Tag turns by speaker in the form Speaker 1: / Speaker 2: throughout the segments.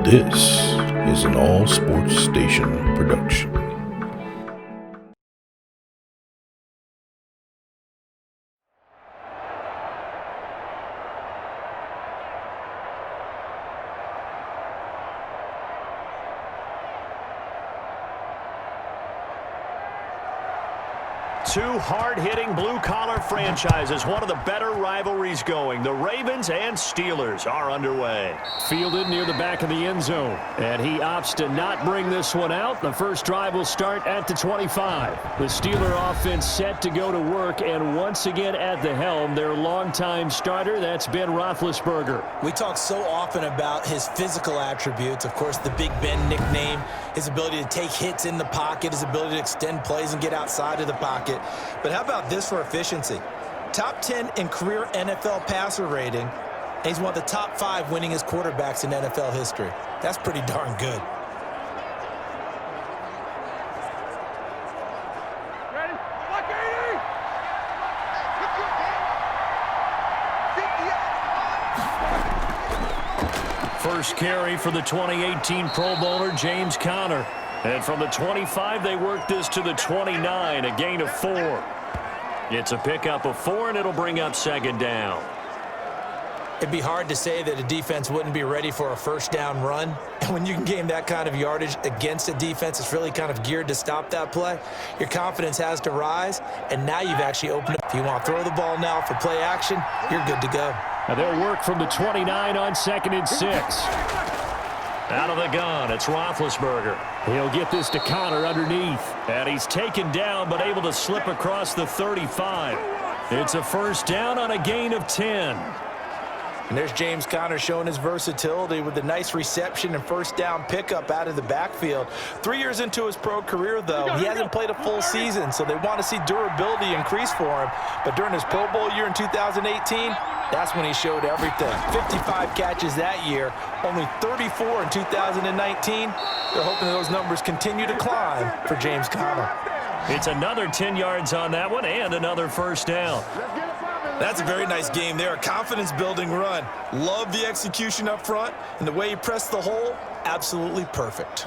Speaker 1: This is an All Sports Station production.
Speaker 2: Two hard-hitting blue-collar franchises, one of the better rivalries going. The Ravens and Steelers are underway. Fielded near the back of the end zone, and he opts to not bring this one out. The first drive will start at the 25. The Steeler offense set to go to work, and once again at the helm, their longtime starter, that's Ben Roethlisberger.
Speaker 3: We talk so often about his physical attributes. Of course, the Big Ben nickname, his ability to take hits in the pocket, his ability to extend plays and get outside of the pocket. But how about this for efficiency? Top 10 in career NFL passer rating, and he's one of the top 5 winningest quarterbacks in NFL history. That's pretty darn good.
Speaker 2: First carry for the 2018 Pro Bowler, James Conner. And from the 25, they work this to the 29, a gain of 4. It's a pickup of 4, and it'll bring up second down.
Speaker 3: It'd be hard to say that a defense wouldn't be ready for a first down run. And when you can gain that kind of yardage against a defense that's really kind of geared to stop that play, your confidence has to rise, and now you've actually opened up. If you want to throw the ball now for play action, you're good to go.
Speaker 2: Now they'll work from the 29 on 2nd and 6. Out of the gun, it's Roethlisberger. He'll get this to Conner underneath. And he's taken down, but able to slip across the 35. It's a first down on a gain of 10.
Speaker 3: And there's James Conner showing his versatility with a nice reception and first down pickup out of the backfield. 3 years into his pro career, though, he hasn't played a full season, so they want to see durability increase for him. But during his Pro Bowl year in 2018, that's when he showed everything. 55 catches that year, only 34 in 2019. They're hoping those numbers continue to climb for James Conner.
Speaker 2: It's another 10 yards on that one and another first down.
Speaker 3: That's a very nice game there, a confidence-building run. Love the execution up front, and the way he pressed the hole, absolutely perfect.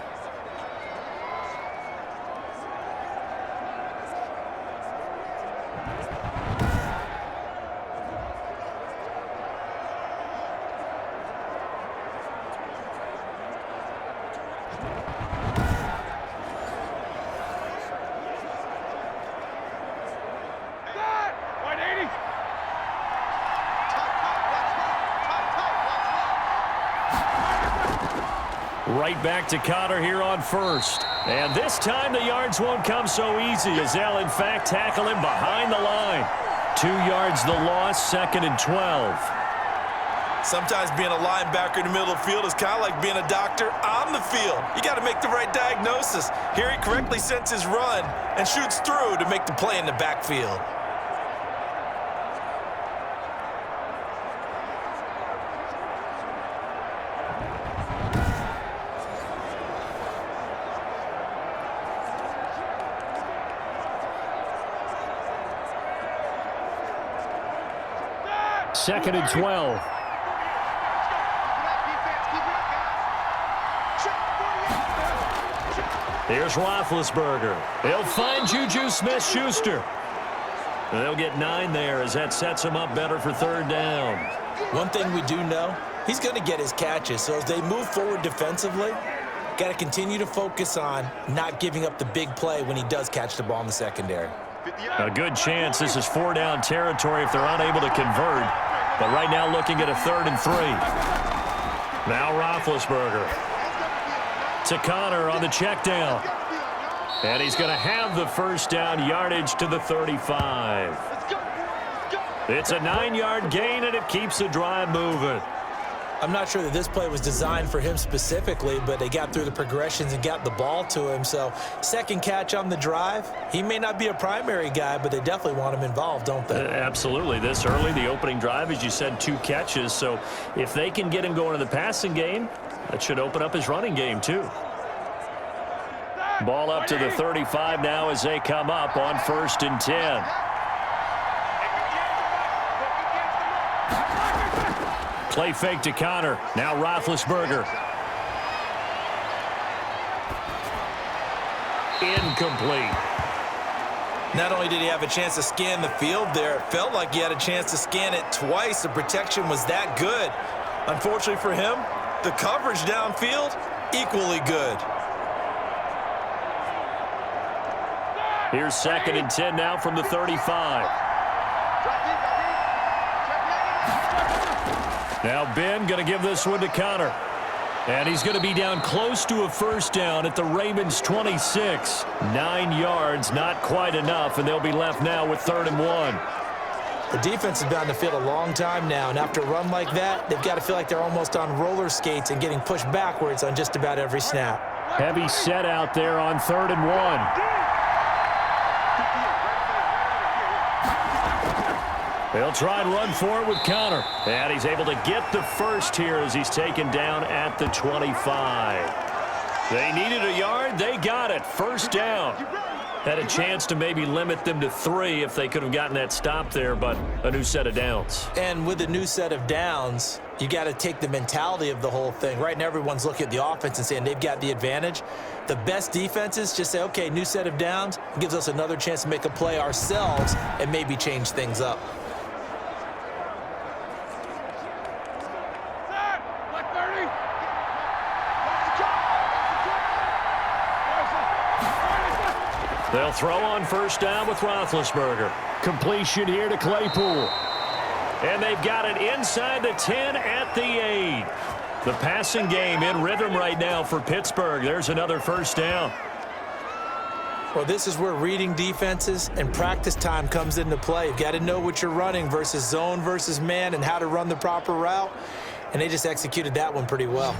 Speaker 2: Right back to Conner here on first. And this time the yards won't come so easy as they'll, in fact, tackle him behind the line. 2 yards the loss, 2nd and 12.
Speaker 3: Sometimes being a linebacker in the middle of the field is kind of like being a doctor on the field. You got to make the right diagnosis. Here he correctly sends his run and shoots through to make the play in the backfield.
Speaker 2: Second and 12. Here's Roethlisberger. He'll find Juju Smith-Schuster. They'll get 9 there as that sets him up better for third down.
Speaker 3: One thing we do know, he's going to get his catches. So as they move forward defensively, got to continue to focus on not giving up the big play when he does catch the ball in the secondary.
Speaker 2: A good chance this is 4-down territory if they're unable to convert. But right now looking at a 3rd and 3. Now Roethlisberger. To Conner on the check down. And he's going to have the first down yardage to the 35. It's a 9-yard gain, and it keeps the drive moving.
Speaker 3: I'm not sure that this play was designed for him specifically, but they got through the progressions and got the ball to him. So second catch on the drive. He may not be a primary guy, but they definitely want him involved, don't they?
Speaker 2: Absolutely. This early, the opening drive, as you said, 2 catches. So if they can get him going in the passing game, that should open up his running game too. Ball up to the 35 now as they come up on 1st and 10. Play fake to Conner. Now Roethlisberger. incomplete.
Speaker 3: Not only did he have a chance to scan the field there, it felt like he had a chance to scan it twice. The protection was that good. Unfortunately for him, the coverage downfield, equally good.
Speaker 2: Here's 2nd and 10 now from the 35. Now Ben going to give this one to Connor. And he's going to be down close to a first down at the Ravens' 26. 9 yards, not quite enough, and they'll be left now with 3rd and 1.
Speaker 3: The defense has been on the field a long time now, and after a run like that, they've got to feel like they're almost on roller skates and getting pushed backwards on just about every snap.
Speaker 2: Heavy set out there on 3rd and 1. They'll try and run for it with Connor. And he's able to get the first here as he's taken down at the 25. They needed a yard. They got it. First down. Had a chance to maybe limit them to 3 if they could have gotten that stop there, but a new set of downs.
Speaker 3: And with a new set of downs, you got to take the mentality of the whole thing. Right now, everyone's looking at the offense and saying they've got the advantage. The best defenses just say, okay, new set of downs. It gives us another chance to make a play ourselves and maybe change things up.
Speaker 2: They'll throw on first down with Roethlisberger. Completion here to Claypool. And they've got it inside the 10 at the 8. The passing game in rhythm right now for Pittsburgh. There's another first down.
Speaker 3: Well, this is where reading defenses and practice time comes into play. You've got to know what you're running versus zone versus man and how to run the proper route. And they just executed that one pretty well.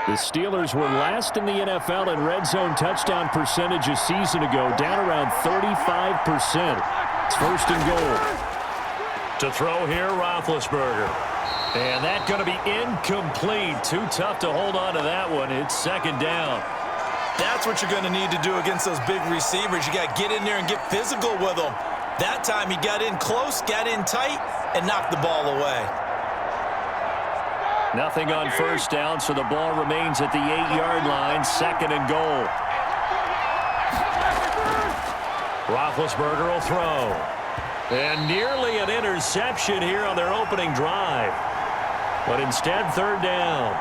Speaker 2: The Steelers were last in the NFL in red zone touchdown percentage a season ago, down around 35%. It's 1st and goal. To throw here, Roethlisberger. And that's going to be incomplete. Too tough to hold on to that one. It's 2nd down.
Speaker 3: That's what you're going to need to do against those big receivers. You got to get in there and get physical with them. That time he got in close, got in tight, and knocked the ball away.
Speaker 2: Nothing on first down, so the ball remains at the 8-yard line. 2nd and goal. Roethlisberger will throw. And nearly an interception here on their opening drive. But instead, 3rd down.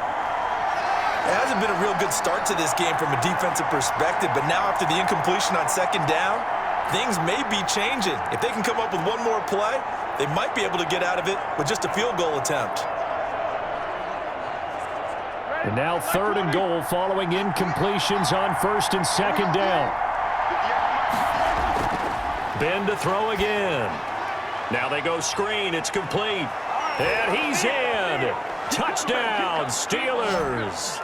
Speaker 3: It hasn't been a real good start to this game from a defensive perspective, but now after the incompletion on 2nd down, things may be changing. If they can come up with one more play, they might be able to get out of it with just a field goal attempt.
Speaker 2: And now 3rd and goal following incompletions on 1st and 2nd down. Ben to throw again. Now they go screen. It's complete. And he's in. Touchdown, Steelers.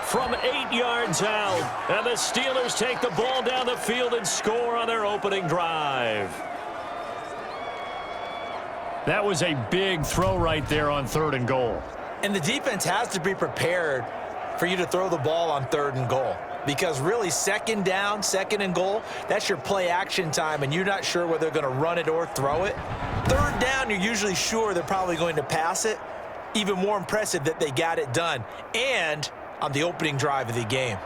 Speaker 2: From 8 yards out. And the Steelers take the ball down the field and score on their opening drive. That was a big throw right there on 3rd and goal.
Speaker 3: And the defense has to be prepared for you to throw the ball on 3rd and goal. Because really, 2nd down, 2nd and goal, that's your play action time, and you're not sure whether they're going to run it or throw it. 3rd down, you're usually sure they're probably going to pass it. Even more impressive that they got it done. And on the opening drive of the game.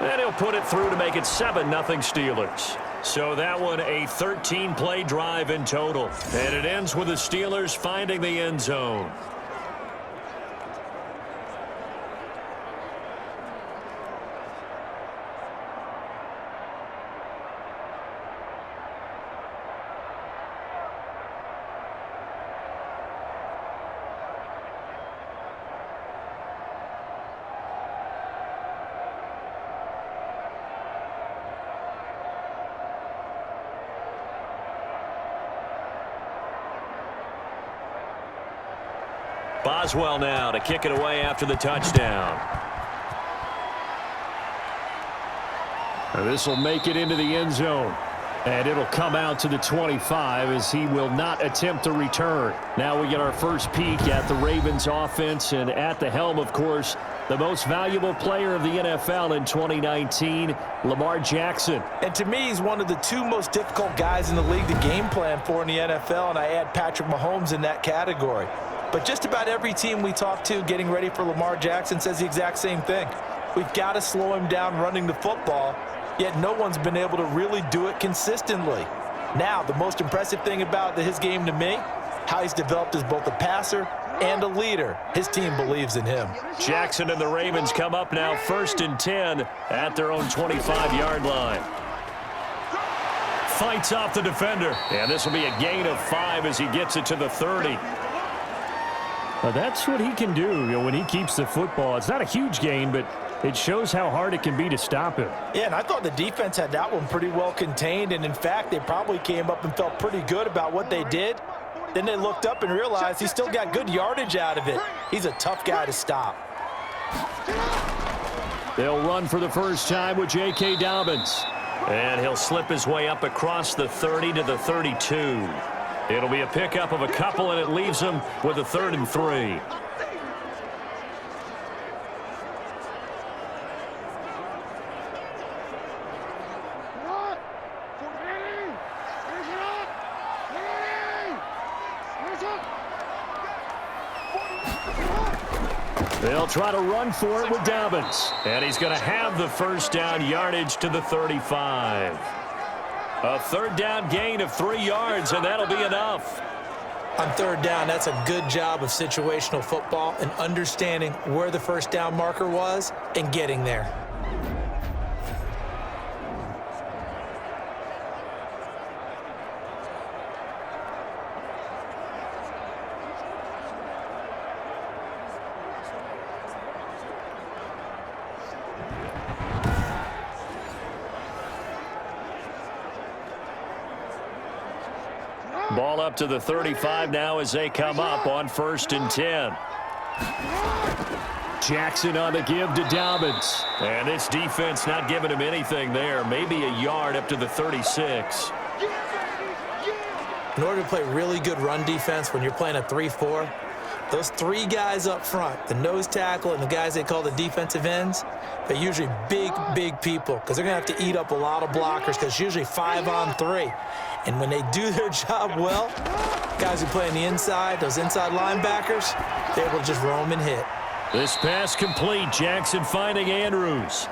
Speaker 2: And he'll put it through to make it 7-0 Steelers. So that one a 13-play drive in total. And it ends with the Steelers finding the end zone. Boswell now to kick it away after the touchdown. This will make it into the end zone. And it'll come out to the 25 as he will not attempt a return. Now we get our first peek at the Ravens offense, and at the helm, of course, the most valuable player of the NFL in 2019, Lamar Jackson.
Speaker 3: And to me, he's one of the two most difficult guys in the league to game plan for in the NFL, and I add Patrick Mahomes in that category. But just about every team we talk to getting ready for Lamar Jackson says the exact same thing. We've got to slow him down running the football, yet no one's been able to really do it consistently. Now, the most impressive thing about his game to me, how he's developed as both a passer and a leader. His team believes in him.
Speaker 2: Jackson and the Ravens come up now 1st and 10 at their own 25-yard line. Fights off the defender. And this will be a gain of 5 as he gets it to the 30. That's what he can do, when he keeps the football. It's not a huge gain, but it shows how hard it can be to stop him.
Speaker 3: Yeah, and I thought the defense had that one pretty well contained, and in fact, they probably came up and felt pretty good about what they did. Then they looked up and realized he still got good yardage out of it. He's a tough guy to stop.
Speaker 2: They'll run for the first time with J.K. Dobbins. And he'll slip his way up across the 30 to the 32. It'll be a pickup of a couple, and it leaves him with a 3rd and 3. They'll try to run for it with Dobbins. And he's going to have the first down yardage to the 35. A 3rd down gain of 3 yards, and that'll be enough.
Speaker 3: On 3rd down, that's a good job of situational football and understanding where the first down marker was and getting there.
Speaker 2: Ball up to the 35 now as they come up on 1st and 10. Jackson on the give to Dobbins. And this defense not giving him anything there. Maybe a yard up to the 36.
Speaker 3: In order to play really good run defense when you're playing a 3-4, those 3 guys up front, the nose tackle and the guys they call the defensive ends, they're usually big people because they're going to have to eat up a lot of blockers because it's usually 5 on 3. And when they do their job well, guys who play on the inside, those inside linebackers, they're able to just roam and hit.
Speaker 2: This pass complete. Jackson finding Andrews.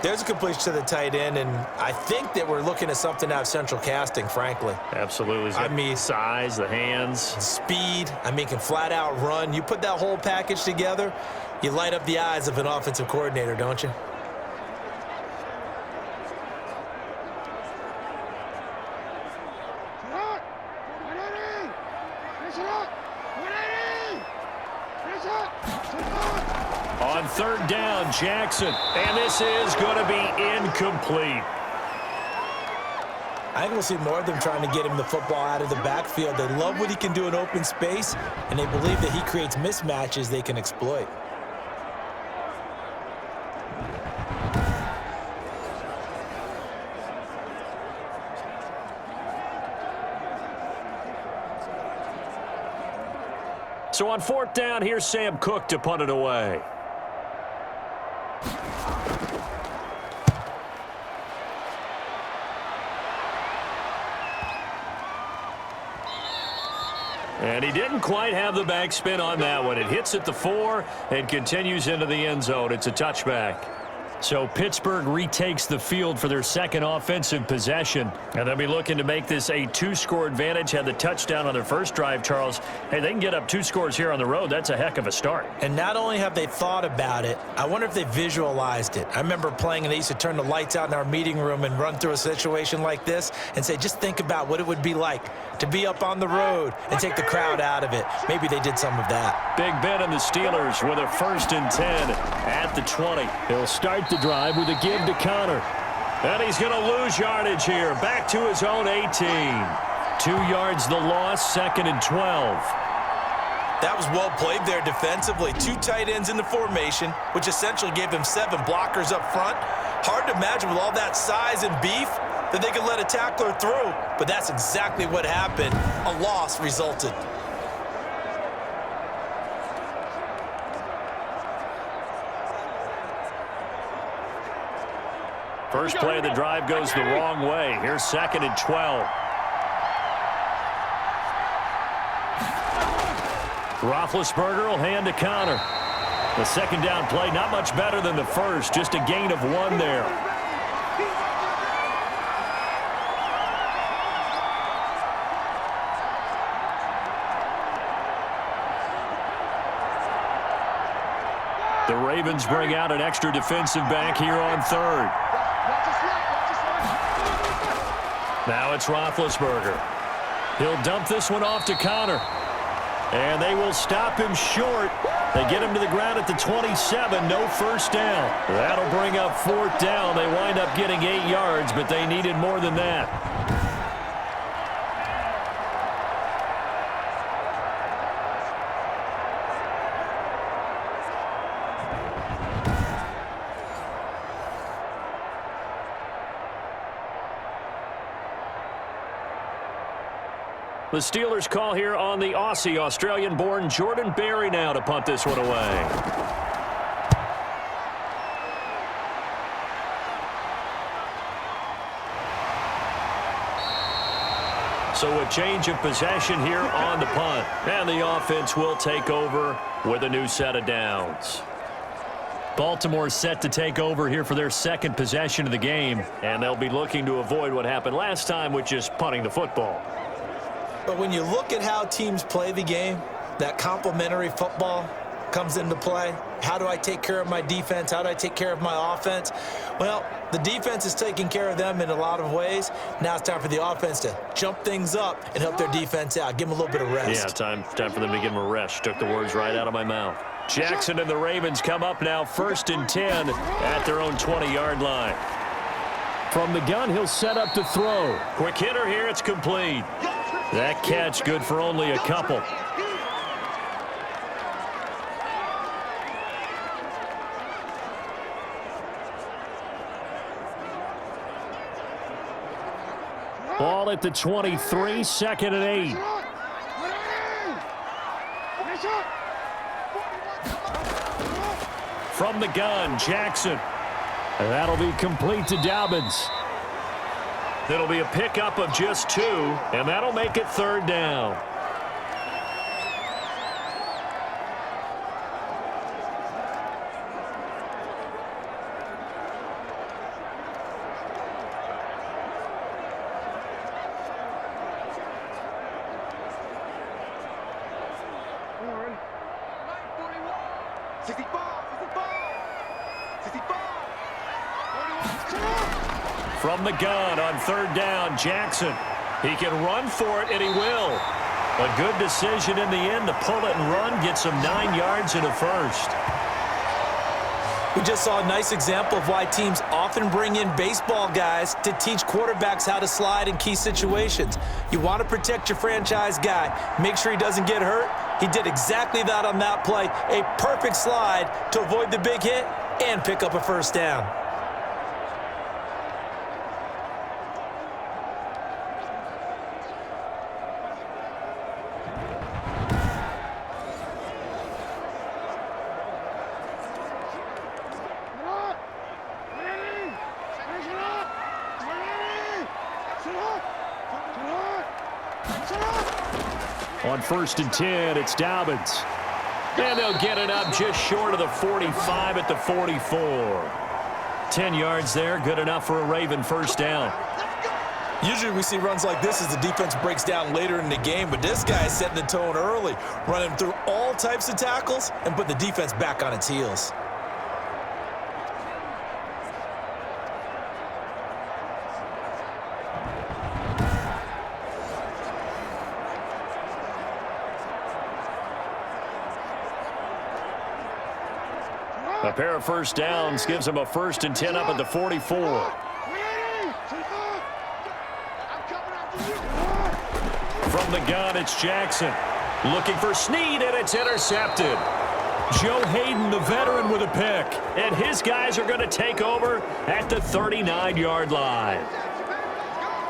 Speaker 3: There's a completion to the tight end, and I think that we're looking at something out of central casting, frankly.
Speaker 2: Absolutely.
Speaker 3: I mean,
Speaker 2: size, the hands.
Speaker 3: Speed. I mean, can flat out run. You put that whole package together, you light up the eyes of an offensive coordinator, don't you?
Speaker 2: On 3rd down, Jackson. And this is going to be incomplete.
Speaker 3: I think we'll see more of them trying to get him the football out of the backfield. They love what he can do in open space, and they believe that he creates mismatches they can exploit.
Speaker 2: So on 4th down, here's Sam Cook to punt it away. And he didn't quite have the backspin on that one. It hits at the 4 and continues into the end zone. It's a touchback. So Pittsburgh retakes the field for their second offensive possession. And they'll be looking to make this a 2-score advantage. Had the touchdown on their first drive, Charles. Hey, they can get up 2 scores here on the road. That's a heck of a start.
Speaker 3: And not only have they thought about it, I wonder if they visualized it. I remember playing, and they used to turn the lights out in our meeting room and run through a situation like this and say, just think about what it would be like to be up on the road and take the crowd out of it. Maybe they did some of that.
Speaker 2: Big Ben and the Steelers with a 1st and 10 at the 20. He'll start the drive with a give to Connor. And he's going to lose yardage here. Back to his own 18. 2 yards the loss, 2nd and 12.
Speaker 3: That was well played there defensively. 2 tight ends in the formation, which essentially gave them 7 blockers up front. Hard to imagine with all that size and beef, that they could let a tackler through, but that's exactly what happened. A loss resulted.
Speaker 2: First play of the drive goes the wrong way. Here's 2nd and 12. Roethlisberger will hand to Connor. The second down play, not much better than the first, just a gain of 1 there. The Ravens bring out an extra defensive back here on 3rd. Now it's Roethlisberger. He'll dump this one off to Connor. And they will stop him short. They get him to the ground at the 27. No first down. That'll bring up 4th down. They wind up getting 8 yards, but they needed more than that. The Steelers call here on the Aussie, Australian-born Jordan Berry now to punt this one away. So a change of possession here on the punt. And the offense will take over with a new set of downs. Baltimore set to take over here for their 2nd possession of the game. And they'll be looking to avoid what happened last time, which is punting the football.
Speaker 3: But when you look at how teams play the game, that complementary football comes into play. How do I take care of my defense? How do I take care of my offense? Well, the defense is taking care of them in a lot of ways. Now it's time for the offense to jump things up and help their defense out. Give them a little bit of rest.
Speaker 2: Yeah, time for them to give them a rest. Took the words right out of my mouth. Jackson and the Ravens come up now 1st and 10 at their own 20-yard line. From the gun, he'll set up to throw. Quick hitter here, it's complete. That catch good for only a couple. Ball at the 23, 2nd and 8. From the gun, Jackson. And that'll be complete to Dobbins. It'll be a pickup of just 2, and that'll make it 3rd down. From the gun on 3rd down, Jackson. He can run for it, and he will. A good decision in the end to pull it and run, get some 9 yards and a first.
Speaker 3: We just saw a nice example of why teams often bring in baseball guys to teach quarterbacks how to slide in key situations. You want to protect your franchise guy. Make sure he doesn't get hurt. He did exactly that on that play. A perfect slide to avoid the big hit and pick up a first down.
Speaker 2: On 1st and 10, it's Dobbins. And they'll get it up just short of the 45 at the 44. 10 yards there, good enough for a Raven first down.
Speaker 3: Usually we see runs like this as the defense breaks down later in the game, but this guy is setting the tone early, running through all types of tackles and put the defense back on its heels.
Speaker 2: A pair of first downs gives them a 1st and 10 up at the 44. From the gun, it's Jackson. Looking for Snead, and it's intercepted. Joe Hayden, the veteran, with a pick. And his guys are going to take over at the 39-yard line.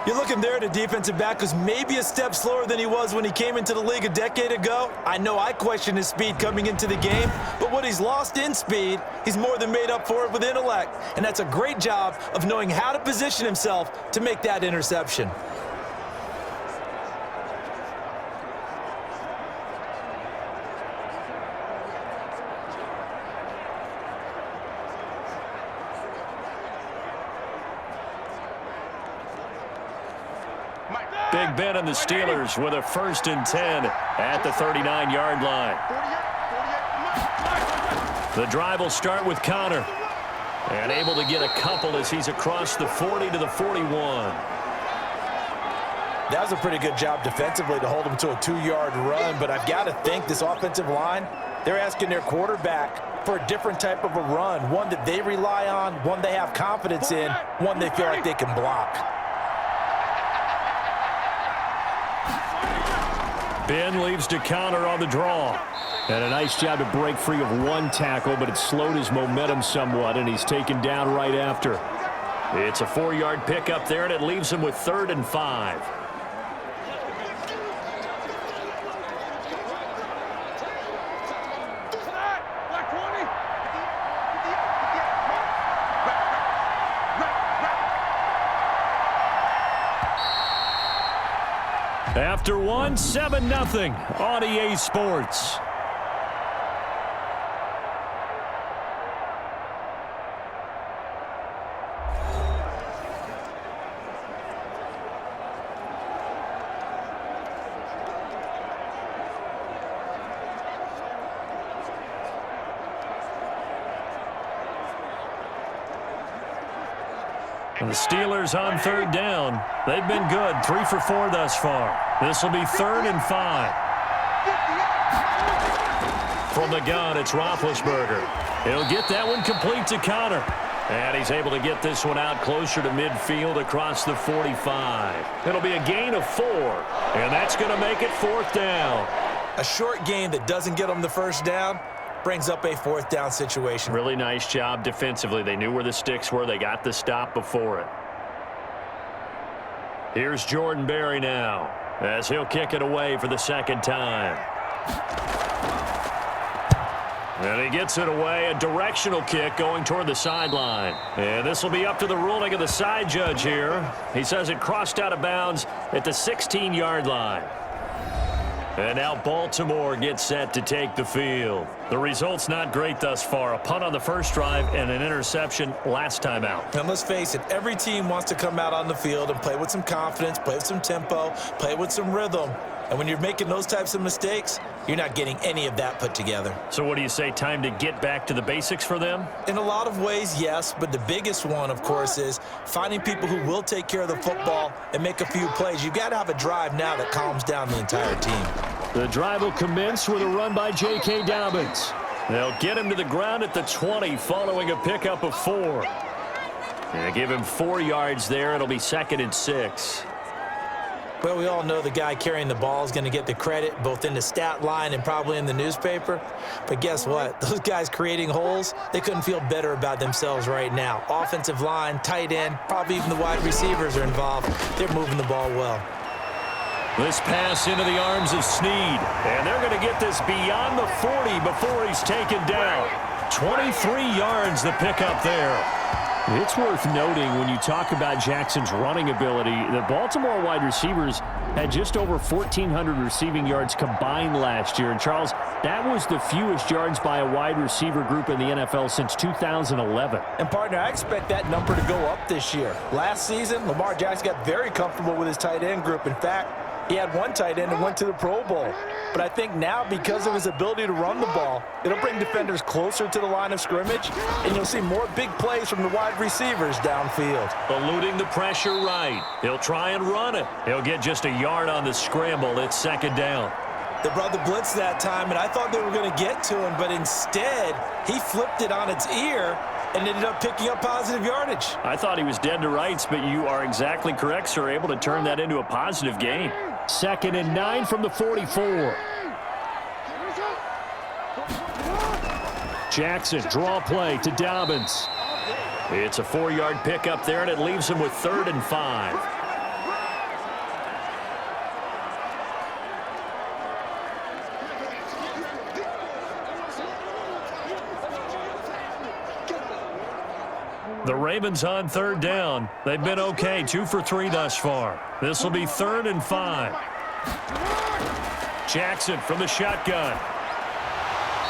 Speaker 3: You're looking there at a defensive back who's maybe a step slower than he was when he came into the league a decade ago. I know I questioned his speed coming into the game, but what he's lost in speed, he's more than made up for it with intellect. And that's a great job of knowing how to position himself to make that interception.
Speaker 2: Big Ben and the Steelers with a 1st and 10 at the 39-yard line. The drive will start with Connor. And able to get a couple as he's across the 40 to the 41.
Speaker 3: That was a pretty good job defensively to hold him to a 2-yard run, but I've got to think this offensive line, they're asking their quarterback for a different type of a run, one that they rely on, one they have confidence in, one they feel like they can block.
Speaker 2: Ben leaves to Connor on the draw. And a nice job to break free of one tackle, but it slowed his momentum somewhat, and he's taken down right after. It's a 4-yard pickup there, and it leaves him with 3rd and 5. After one, 7-0 on EA Sports. And the Steelers on 3rd down. They've been good, 3 for 4 thus far. This will be 3rd and 5. From the gun, it's Roethlisberger. He'll get that one complete to Connor. And he's able to get this one out closer to midfield across the 45. It'll be a gain of 4. And that's going to make it 4th down.
Speaker 3: A short gain that doesn't get them the 1st down brings up a 4th down situation.
Speaker 2: Really nice job defensively. They knew where the sticks were. They got the stop before it. Here's Jordan Berry now as he'll kick it away for the 2nd time. And he gets it away, a directional kick going toward the sideline. And this will be up to the ruling of the side judge here. He says it crossed out of bounds at the 16-yard line. And now Baltimore gets set to take the field. The result's not great thus far. A punt on the first drive and an interception last time out.
Speaker 3: And let's face it, every team wants to come out on the field and play with some confidence, play with some tempo, play with some rhythm. And when you're making those types of mistakes, you're not getting any of that put together.
Speaker 2: So what do you say, time to get back to the basics for them?
Speaker 3: In a lot of ways, yes, but the biggest one, of course, is finding people who will take care of the football and make a few plays. You've got to have a drive now that calms down the entire team.
Speaker 2: The drive will commence with a run by J.K. Dobbins. They'll get him to the ground at the 20 following a pickup of 4. And give him 4 yards there. It'll be 2nd and 6.
Speaker 3: Well, we all know the guy carrying the ball is going to get the credit both in the stat line and probably in the newspaper. But guess what? Those guys creating holes, they couldn't feel better about themselves right now. Offensive line, tight end, probably even the wide receivers are involved. They're moving the ball well.
Speaker 2: This pass into the arms of Snead. And they're going to get this beyond the 40 before he's taken down. 23 yards the pickup there. It's worth noting when you talk about Jackson's running ability, the Baltimore wide receivers had just over 1,400 receiving yards combined last year. And, Charles, that was the fewest yards by a wide receiver group in the NFL since 2011.
Speaker 3: And, partner, I expect that number to go up this year. Last season, Lamar Jackson got very comfortable with his tight end group. In fact, he had one tight end and went to the Pro Bowl. But I think now, because of his ability to run the ball, it'll bring defenders closer to the line of scrimmage, and you'll see more big plays from the wide receivers downfield.
Speaker 2: Eluding the pressure right. He'll try and run it. He'll get just a yard on the scramble. It's 2nd down.
Speaker 3: They brought the blitz that time, and I thought they were going to get to him, but instead, he flipped it on its ear and ended up picking up positive yardage.
Speaker 2: I thought he was dead to rights, but you are exactly correct, sir. Able to turn that into a positive gain. 2nd and 9 from the 44. Jackson, draw play to Dobbins. It's a 4-yard pickup there, and it leaves him with 3rd and 5. The Ravens on third down. They've been okay, 2 for 3 thus far. This will be 3rd and 5. Jackson from the shotgun.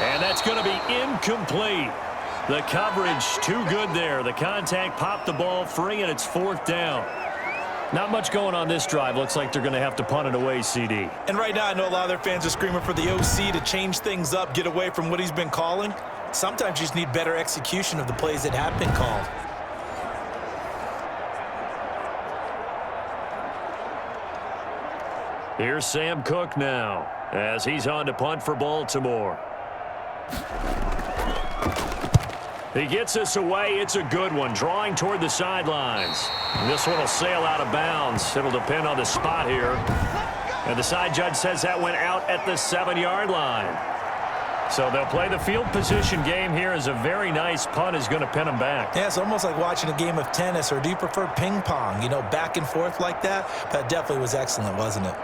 Speaker 2: And that's going to be incomplete. The coverage too good there. The contact popped the ball free, and it's 4th down. Not much going on this drive. Looks like they're going to have to punt it away, CD.
Speaker 3: And right now I know a lot of their fans are screaming for the OC to change things up, get away from what he's been calling. Sometimes you just need better execution of the plays that have been called.
Speaker 2: Here's Sam Cook now as he's on to punt for Baltimore. He gets this away. It's a good one, drawing toward the sidelines. And this one will sail out of bounds. It'll depend on the spot here. And the side judge says that went out at the 7-yard line. So they'll play the field position game here as a very nice punt is going to pin them back.
Speaker 3: Yeah, it's almost like watching a game of tennis, or do you prefer ping pong? You know, back and forth like that? That definitely was excellent, wasn't it?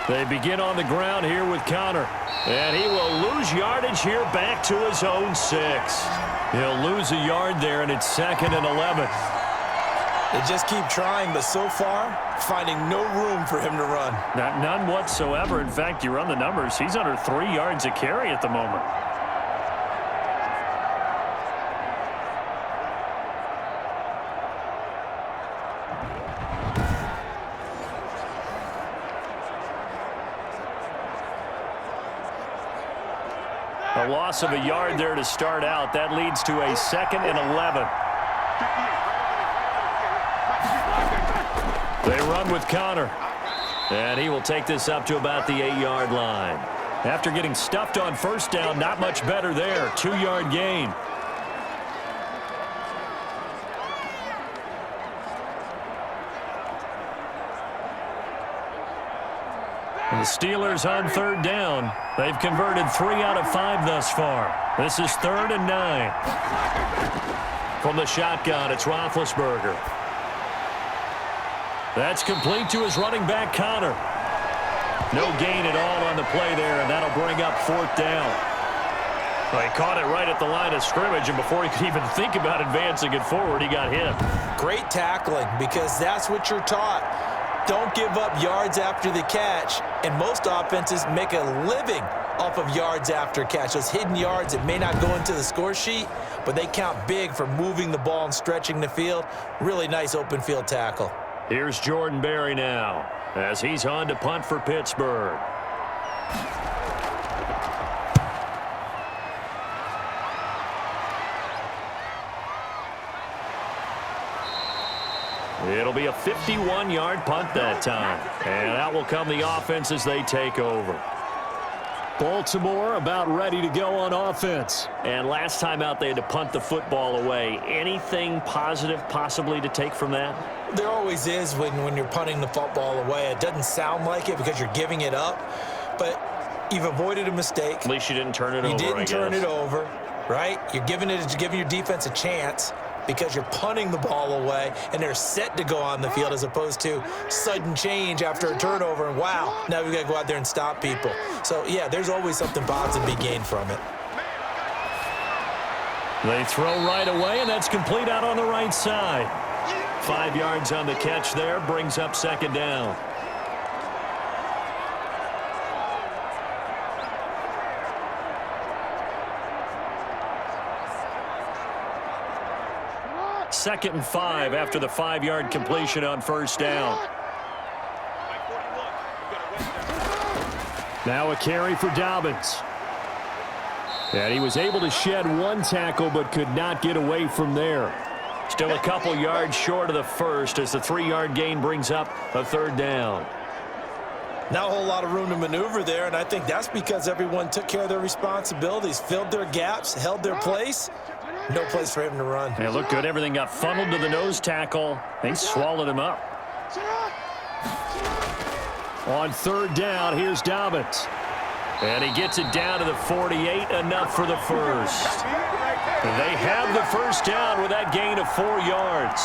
Speaker 2: They begin on the ground here with Connor. And he will lose yardage here back to his own 6. He'll lose a yard there, and it's 2nd and 11.
Speaker 3: They just keep trying, but so far, finding no room for him to run.
Speaker 2: None whatsoever. In fact, you run the numbers. He's under 3 yards a carry at the moment. A loss of a yard there to start out. That leads to a 2nd and 11. They run with Connor. And he will take this up to about the 8-yard line. After getting stuffed on first down, not much better there. 2-yard gain. And the Steelers on third down. They've converted 3 out of 5 thus far. This is 3rd and 9. From the shotgun, it's Roethlisberger. That's complete to his running back, Connor. No gain at all on the play there, and that'll bring up 4th down. Well, he caught it right at the line of scrimmage, and before he could even think about advancing it forward, he got hit.
Speaker 3: Great tackling, because that's what you're taught. Don't give up yards after the catch, and most offenses make a living off of yards after catch. Those hidden yards that may not go into the score sheet, but they count big for moving the ball and stretching the field. Really nice open field tackle.
Speaker 2: Here's Jordan Berry now as he's on to punt for Pittsburgh. It'll be a 51-yard punt that time. And out will come the offense as they take over. Baltimore about ready to go on offense. And last time out they had to punt the football away. Anything positive possibly to take from that?
Speaker 3: There always is when you're punting the football away. It doesn't sound like it because you're giving it up. But you've avoided a mistake.
Speaker 2: At least you didn't turn it over,
Speaker 3: You didn't turn it over, right? You're giving your defense a chance, because you're punting the ball away and they're set to go on the field, as opposed to sudden change after a turnover and wow, now we've got to go out there and stop people. So yeah, there's always something positive to be gained from it.
Speaker 2: They throw right away, and that's complete out on the right side. 5 yards on the catch there, brings up 2nd down. Second and 5 after the 5-yard completion on first down. Now a carry for Dobbins. And he was able to shed 1 tackle but could not get away from there. Still a couple yards short of the first as the 3-yard gain brings up a 3rd down.
Speaker 3: Not a whole lot of room to maneuver there, and I think that's because everyone took care of their responsibilities, filled their gaps, held their place. No place for him to run.
Speaker 2: It looked good. Everything got funneled to the nose tackle. They swallowed him up. On third down, here's Dobbins. And he gets it down to the 48, enough for the first. They have the first down with that gain of 4 yards.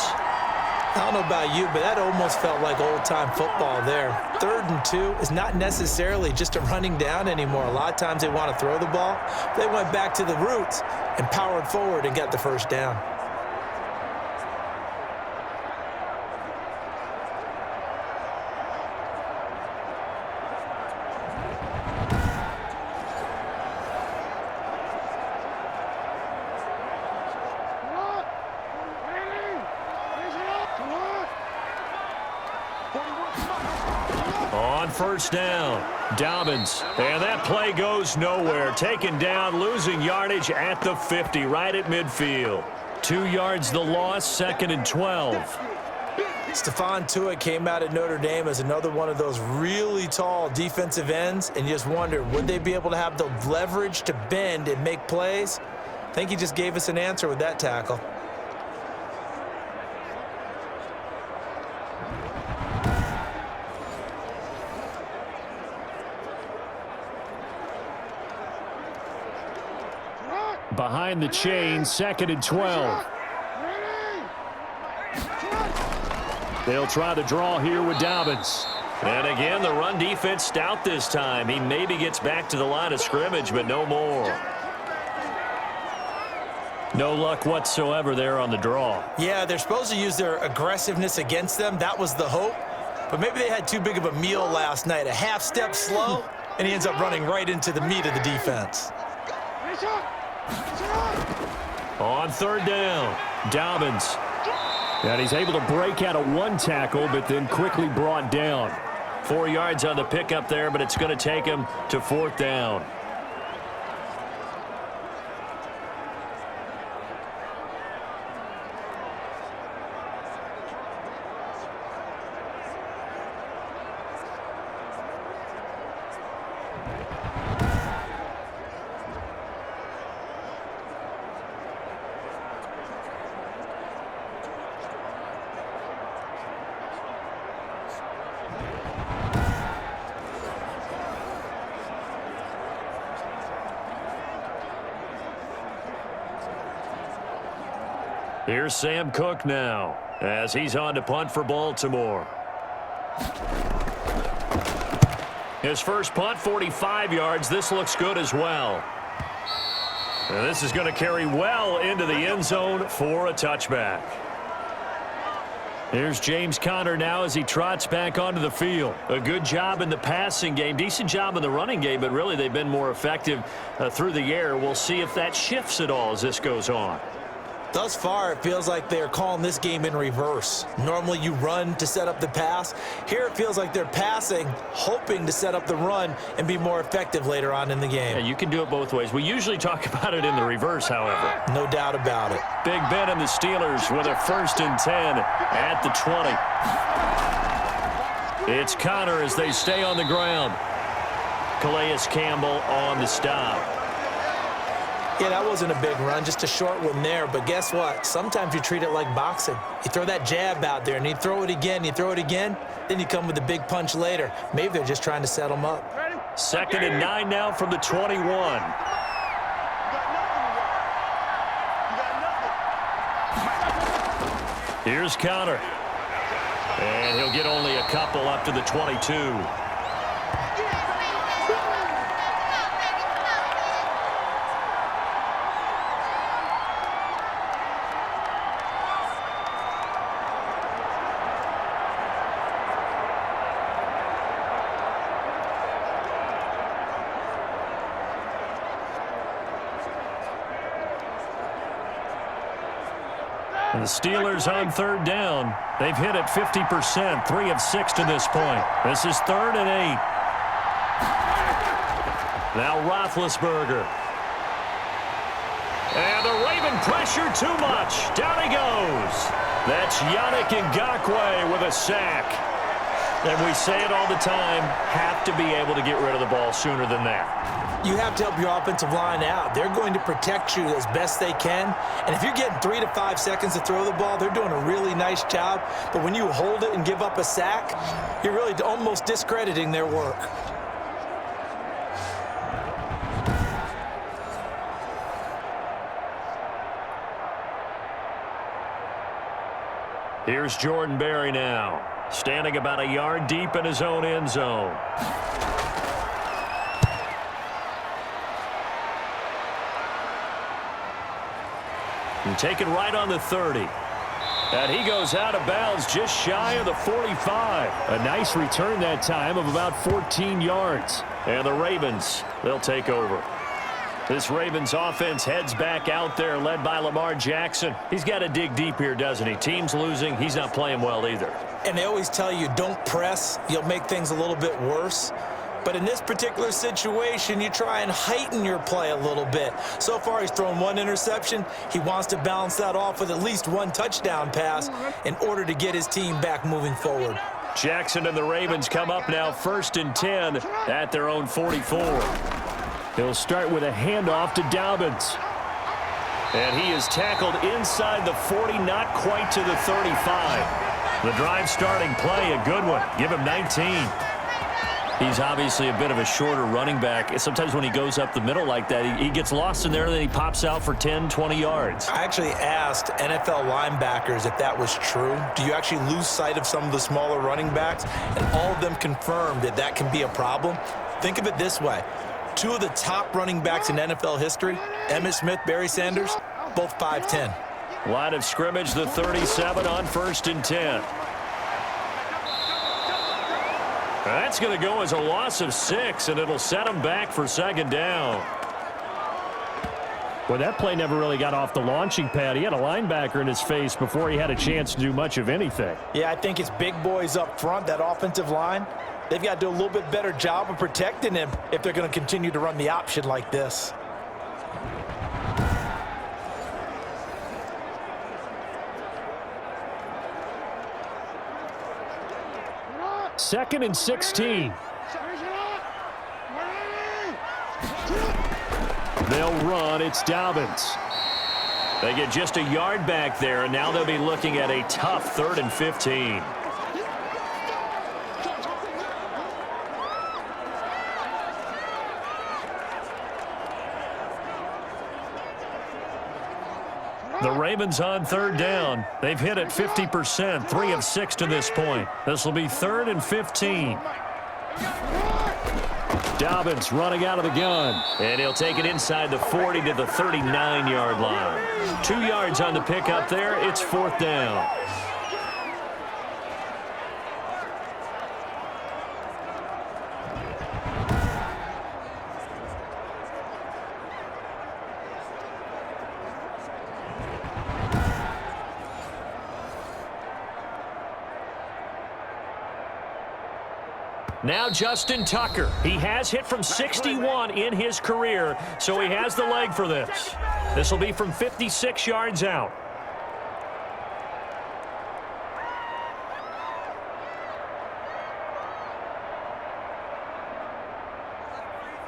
Speaker 3: I don't know about you, but that almost felt like old-time football there. 3rd and 2 is not necessarily just a running down anymore. A lot of times they want to throw the ball. They went back to the roots and powered forward and got the first down.
Speaker 2: On first down, Dobbins. And that play goes nowhere. Taken down, losing yardage at the 50, right at midfield. 2 yards the loss, 2nd and 12.
Speaker 3: Stephon Tuitt came out of Notre Dame as another one of those really tall defensive ends, and you just wonder, would they be able to have the leverage to bend and make plays? I think he just gave us an answer with that tackle.
Speaker 2: Behind the chain, 2nd and 12. They'll try the draw here with Dobbins. And again, the run defense stout this time. He maybe gets back to the line of scrimmage, but no more. No luck whatsoever there on the draw.
Speaker 3: Yeah, they're supposed to use their aggressiveness against them. That was the hope. But maybe they had too big of a meal last night. A half step slow, and he ends up running right into the meat of the defense.
Speaker 2: On third down, Dobbins. And he's able to break out of one tackle, but then quickly brought down. 4 yards on the pickup there, but it's going to take him to 4th down. Here's Sam Cook now as he's on to punt for Baltimore. His first punt, 45 yards. This looks good as well. And this is going to carry well into the end zone for a touchback. Here's James Conner now as he trots back onto the field. A good job in the passing game, decent job in the running game, but really they've been more effective through the air. We'll see if that shifts at all as this goes on.
Speaker 3: Thus far, it feels like they're calling this game in reverse. Normally, you run to set up the pass. Here, it feels like they're passing, hoping to set up the run and be more effective later on in the game.
Speaker 2: Yeah, you can do it both ways. We usually talk about it in the reverse, however.
Speaker 3: No doubt about it.
Speaker 2: Big Ben and the Steelers with a 1st and 10 at the 20. It's Conner as they stay on the ground. Calais Campbell on the stop.
Speaker 3: Yeah, that wasn't a big run, just a short one there. But guess what? Sometimes you treat it like boxing. You throw that jab out there, and you throw it again, then you come with a big punch later. Maybe they're just trying to set them up.
Speaker 2: 2nd and 9 now from the 21. Here's Conner. And he'll get only a couple up to the 22. The Steelers on 3rd down. They've hit it 50%, 3 of 6 to this point. This is 3rd and 8. Now Roethlisberger. And the Raven pressure too much. Down he goes. That's Yannick Ngakoue with a sack. And we say it all the time, have to be able to get rid of the ball sooner than that.
Speaker 3: You have to help your offensive line out. They're going to protect you as best they can. And if you're getting 3 to 5 seconds to throw the ball, they're doing a really nice job. But when you hold it and give up a sack, you're really almost discrediting their work.
Speaker 2: Here's Jordan Berry now, standing about a yard deep in his own end zone. And taken right on the 30. And he goes out of bounds just shy of the 45. A nice return that time of about 14 yards. And the Ravens, they'll take over. This Ravens offense heads back out there, led by Lamar Jackson. He's got to dig deep here, doesn't he? Team's losing. He's not playing well either.
Speaker 3: And they always tell you, don't press. You'll make things a little bit worse. But in this particular situation, you try and heighten your play a little bit. So far, he's thrown 1 interception. He wants to balance that off with at least 1 touchdown pass in order to get his team back moving forward.
Speaker 2: Jackson and the Ravens come up now 1st and 10 at their own 44. He'll start with a handoff to Dobbins. And he is tackled inside the 40, not quite to the 35. The drive starting play, a good one. Give him 19. He's obviously a bit of a shorter running back. Sometimes when he goes up the middle like that, he gets lost in there, and then he pops out for 10, 20 yards.
Speaker 3: I actually asked NFL linebackers if that was true. Do you actually lose sight of some of the smaller running backs? And all of them confirmed that that can be a problem. Think of it this way. 2 of the top running backs in NFL history, Emmitt Smith, Barry Sanders, both 5'10".
Speaker 2: Line of scrimmage, the 37 on 1st and 10. That's going to go as a loss of 6, and it'll set him back for 2nd down. Well, that play never really got off the launching pad. He had a linebacker in his face before he had a chance to do much of anything.
Speaker 3: Yeah, I think it's big boys up front, that offensive line. They've got to do a little bit better job of protecting him if they're going to continue to run the option like this.
Speaker 2: Second and 16. They'll run. It's Dobbins. They get just a yard back there, and now they'll be looking at a tough 3rd and 15. The Ravens on 3rd down. They've hit it 50%, 3 of 6 to this point. This will be 3rd and 15. Dobbins running out of the gun. And he'll take it inside the 40 to the 39-yard line. 2 yards on the pickup there. It's 4th down. Now Justin Tucker. He has hit from 61 in his career, so he has the leg for this. This will be from 56 yards out.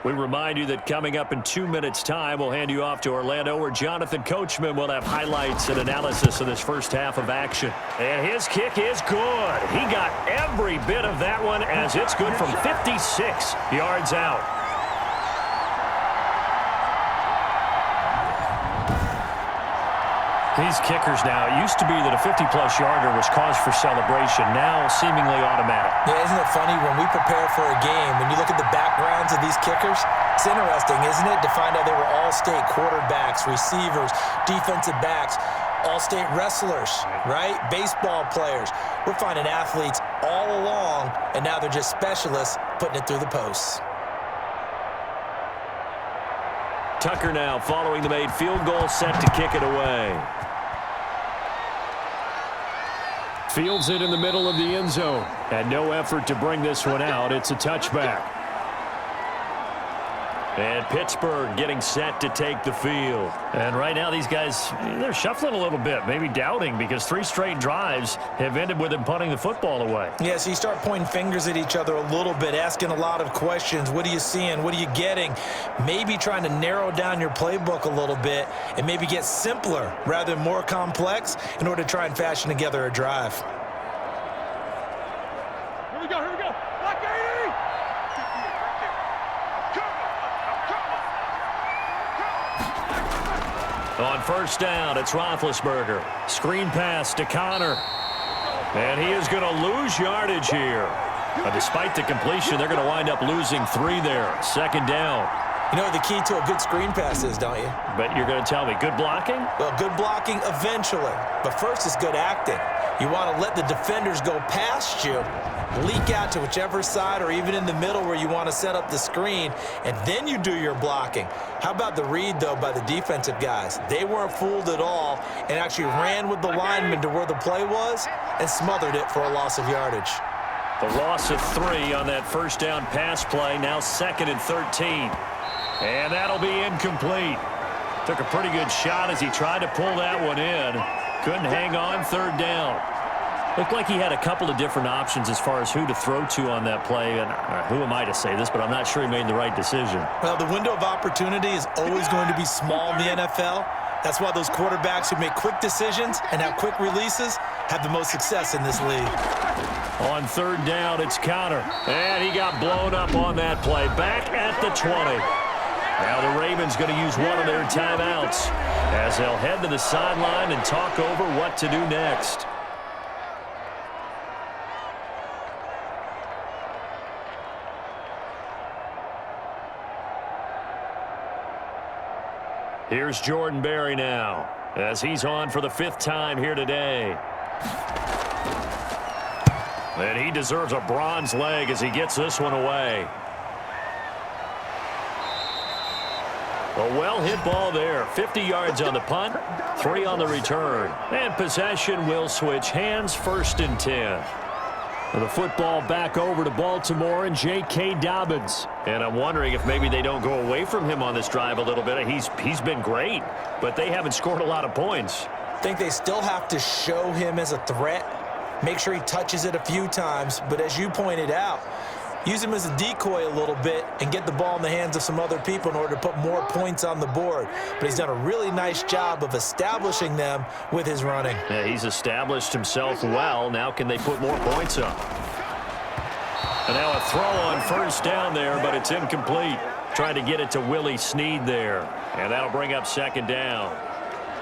Speaker 2: We remind you that coming up in 2 minutes' time, we'll hand you off to Orlando, where Jonathan Coachman will have highlights and analysis of this first half of action. And his kick is good. He got every bit of that one, as it's good from 56 yards out. These kickers now, it used to be that a 50-plus yarder was cause for celebration, now seemingly automatic.
Speaker 3: Yeah, isn't it funny when we prepare for a game, when you look at the backgrounds of these kickers, it's interesting, isn't it, to find out they were all-state quarterbacks, receivers, defensive backs, all-state wrestlers, right? Baseball players. We're finding athletes all along, and now they're just specialists putting it through the posts.
Speaker 2: Tucker now following the made field goal, set to kick it away. Fields it in the middle of the end zone. And no effort to bring this one out. It's a touchback. And Pittsburgh getting set to take the field. And right now these guys, they're shuffling a little bit, maybe doubting, because 3 straight drives have ended with them punting the football away.
Speaker 3: Yeah, so you start pointing fingers at each other a little bit, asking a lot of questions. What are you seeing? What are you getting? Maybe trying to narrow down your playbook a little bit and maybe get simpler rather than more complex in order to try and fashion together a drive.
Speaker 4: Here we go, here we go. Black 80!
Speaker 2: On first down, it's Roethlisberger. Screen pass to Connor. And he is going to lose yardage here. Despite the completion, they're going to wind up losing 3 there. Second down.
Speaker 3: You know what the key to a good screen pass is, don't you?
Speaker 2: But you're going to tell me, good blocking?
Speaker 3: Well, good blocking eventually. But first is good acting. You want to let the defenders go past you, leak out to whichever side or even in the middle where you want to set up the screen, and then you do your blocking. How about the read, though, by the defensive guys? They weren't fooled at all and actually ran with the lineman to where the play was and smothered it for a loss of yardage.
Speaker 2: The loss of 3 on that first down pass play, now 2nd and 13. And that'll be incomplete. Took a pretty good shot as he tried to pull that one in. Couldn't hang on, 3rd down. Looked like he had a couple of different options as far as who to throw to on that play. And who am I to say this, but I'm not sure he made the right decision.
Speaker 3: Well, the window of opportunity is always going to be small in the NFL. That's why those quarterbacks who make quick decisions and have quick releases have the most success in this league.
Speaker 2: On 3rd down, it's Connor. And he got blown up on that play. Back at the 20. Now the Ravens going to use one of their timeouts as they'll head to the sideline and talk over what to do next. Here's Jordan Berry now as he's on for the 5th time here today. And he deserves a bronze leg as he gets this one away. A well-hit ball there. 50 yards on the punt, 3 on the return. And possession will switch hands, 1st and 10. The football back over to Baltimore and J.K. Dobbins. And I'm wondering if maybe they don't go away from him on this drive a little bit. He's been great, but they haven't scored a lot of points.
Speaker 3: I think they still have to show him as a threat, make sure he touches it a few times, but as you pointed out, use him as a decoy a little bit and get the ball in the hands of some other people in order to put more points on the board. But he's done a really nice job of establishing them with his running.
Speaker 2: Yeah, he's established himself well. Now can they put more points up? And now a throw on first down there, but it's incomplete. Trying to get it to Willie Snead there. And that'll bring up 2nd down.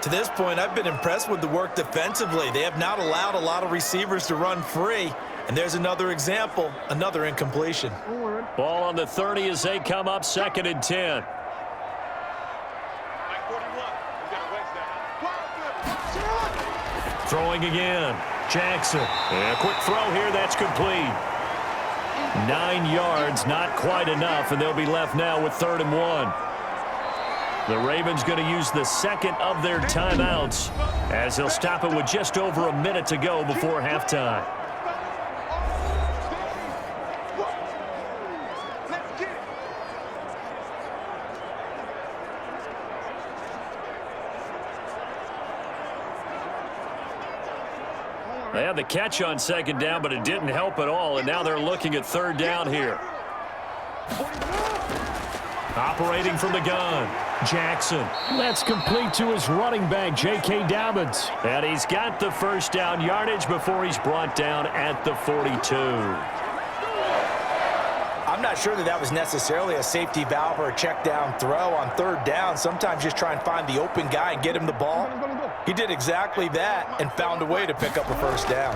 Speaker 3: To this point, I've been impressed with the work defensively. They have not allowed a lot of receivers to run free. And there's another example, another incompletion.
Speaker 2: Ball on the 30 as they come up, 2nd and 10. Throwing again. Jackson. And a quick throw here, that's complete. 9 yards, not quite enough, and they'll be left now with 3rd and 1. The Ravens going to use the 2nd of their timeouts as they'll stop it with just over a minute to go before halftime. They had the catch on 2nd down, but it didn't help at all, and now they're looking at 3rd down here. Operating from the gun, Jackson. That's complete to his running back, J.K. Dobbins. And he's got the 1st down yardage before he's brought down at the 42.
Speaker 3: I'm not sure that was necessarily a safety valve or a check down throw on 3rd down. Sometimes just try and find the open guy and get him the ball. He did exactly that and found a way to pick up a 1st down.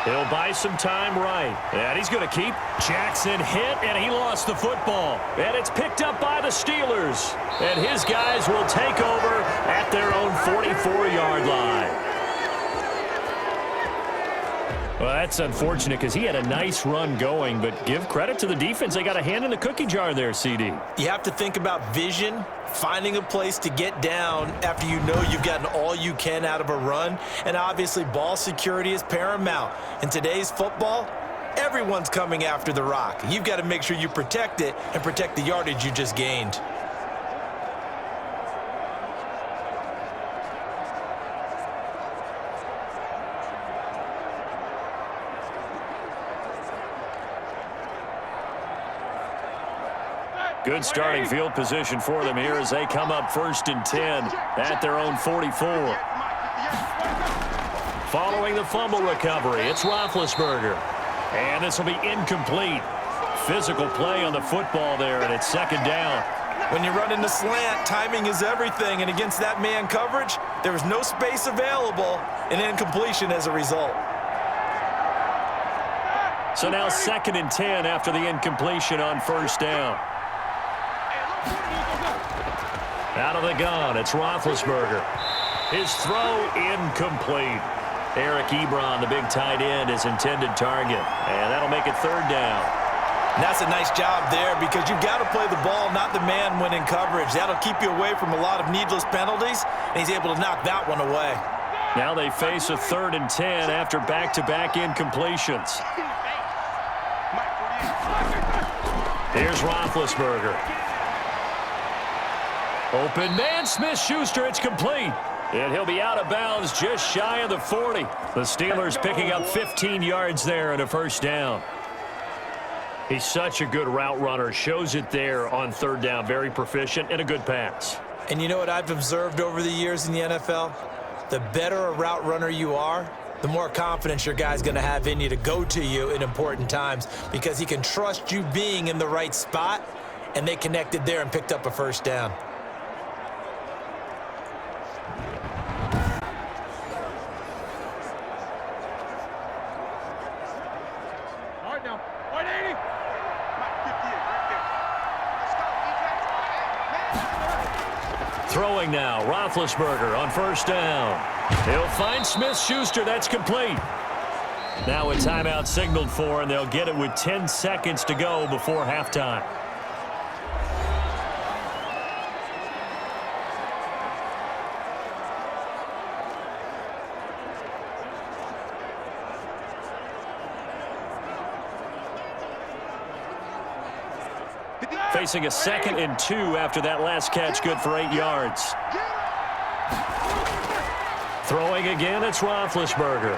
Speaker 2: He'll buy some time right. And he's going to keep. Jackson hit, and he lost the football. And it's picked up by the Steelers. And his guys will take over at their own 44-yard line. Well, that's unfortunate because he had a nice run going, but give credit to the defense. They got a hand in the cookie jar there, CD.
Speaker 3: You have to think about vision, finding a place to get down after you know you've gotten all you can out of a run, and obviously ball security is paramount. In today's football, Everyone's coming after the rock. You've got to make sure you protect it and protect the yardage you just gained.
Speaker 2: Good starting field position for them here as they come up 1st and 10 at their own 44. Following the fumble recovery, it's Roethlisberger. And this will be incomplete. Physical play on the football there, and it's 2nd down.
Speaker 3: When you run in the slant, timing is everything, and against that man coverage, there was no space available, and incompletion as a result.
Speaker 2: So now 2nd and 10 after the incompletion on 1st down. Out of the gun, it's Roethlisberger. His throw incomplete. Eric Ebron, the big tight end, is intended target. And that'll make it 3rd down.
Speaker 3: And that's a nice job there because you've got to play the ball, not the man when in coverage. That'll keep you away from a lot of needless penalties, and he's able to knock that one away.
Speaker 2: Now they face a 3rd and 10 after back-to-back incompletions. Here's Roethlisberger. Open man, Smith-Schuster, it's complete. And he'll be out of bounds just shy of the 40. The Steelers picking up 15 yards there and a 1st down. He's such a good route runner. Shows it there on 3rd down. Very proficient and a good pass.
Speaker 3: And you know what I've observed over the years in the NFL? The better a route runner you are, the more confidence your guy's going to have in you to go to you in important times because he can trust you being in the right spot, and they connected there and picked up a 1st down.
Speaker 2: Throwing now, Roethlisberger on 1st down. He'll find Smith-Schuster. That's complete. Now a timeout signaled for, and they'll get it with 10 seconds to go before halftime. Facing a 2nd and 2 after that last catch, good for 8 yards. Throwing again, it's Roethlisberger.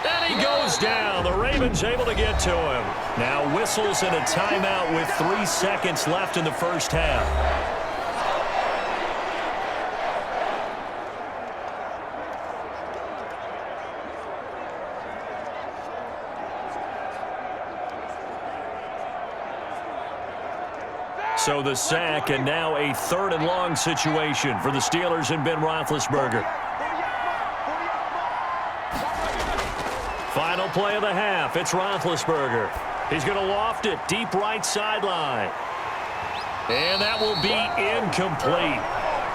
Speaker 2: And he goes down. The Ravens able to get to him. Now whistles and a timeout with 3 seconds left in the 1st half. So the sack, and now a 3rd and long situation for the Steelers and Ben Roethlisberger. Final play of the half. It's Roethlisberger. He's going to loft it deep right sideline. And that will be incomplete.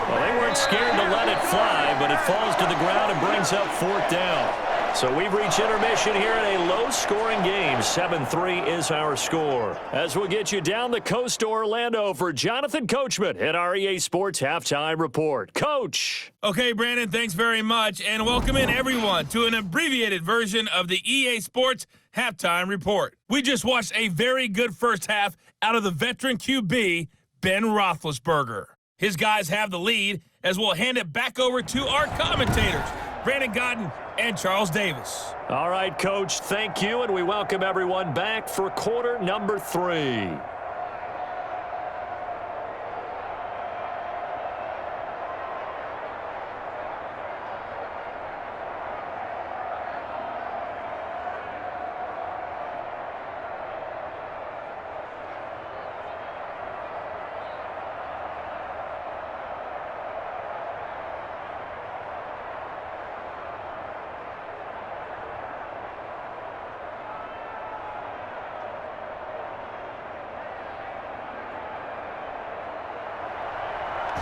Speaker 2: Well, they weren't scared to let it fly, but it falls to the ground and brings up 4th down. So we've reached intermission here in a low-scoring game. 7-3 is our score. As we'll get you down the coast to Orlando for Jonathan Coachman at our EA Sports Halftime Report. Coach.
Speaker 5: Okay, Brandon, thanks very much. And welcome in, everyone, to an abbreviated version of the EA Sports Halftime Report. We just watched a very good 1st half out of the veteran QB, Ben Roethlisberger. His guys have the lead as we'll hand it back over to our commentators, Brandon Godden and Charles Davis.
Speaker 2: All right, Coach, thank you, and we welcome everyone back for quarter number 3.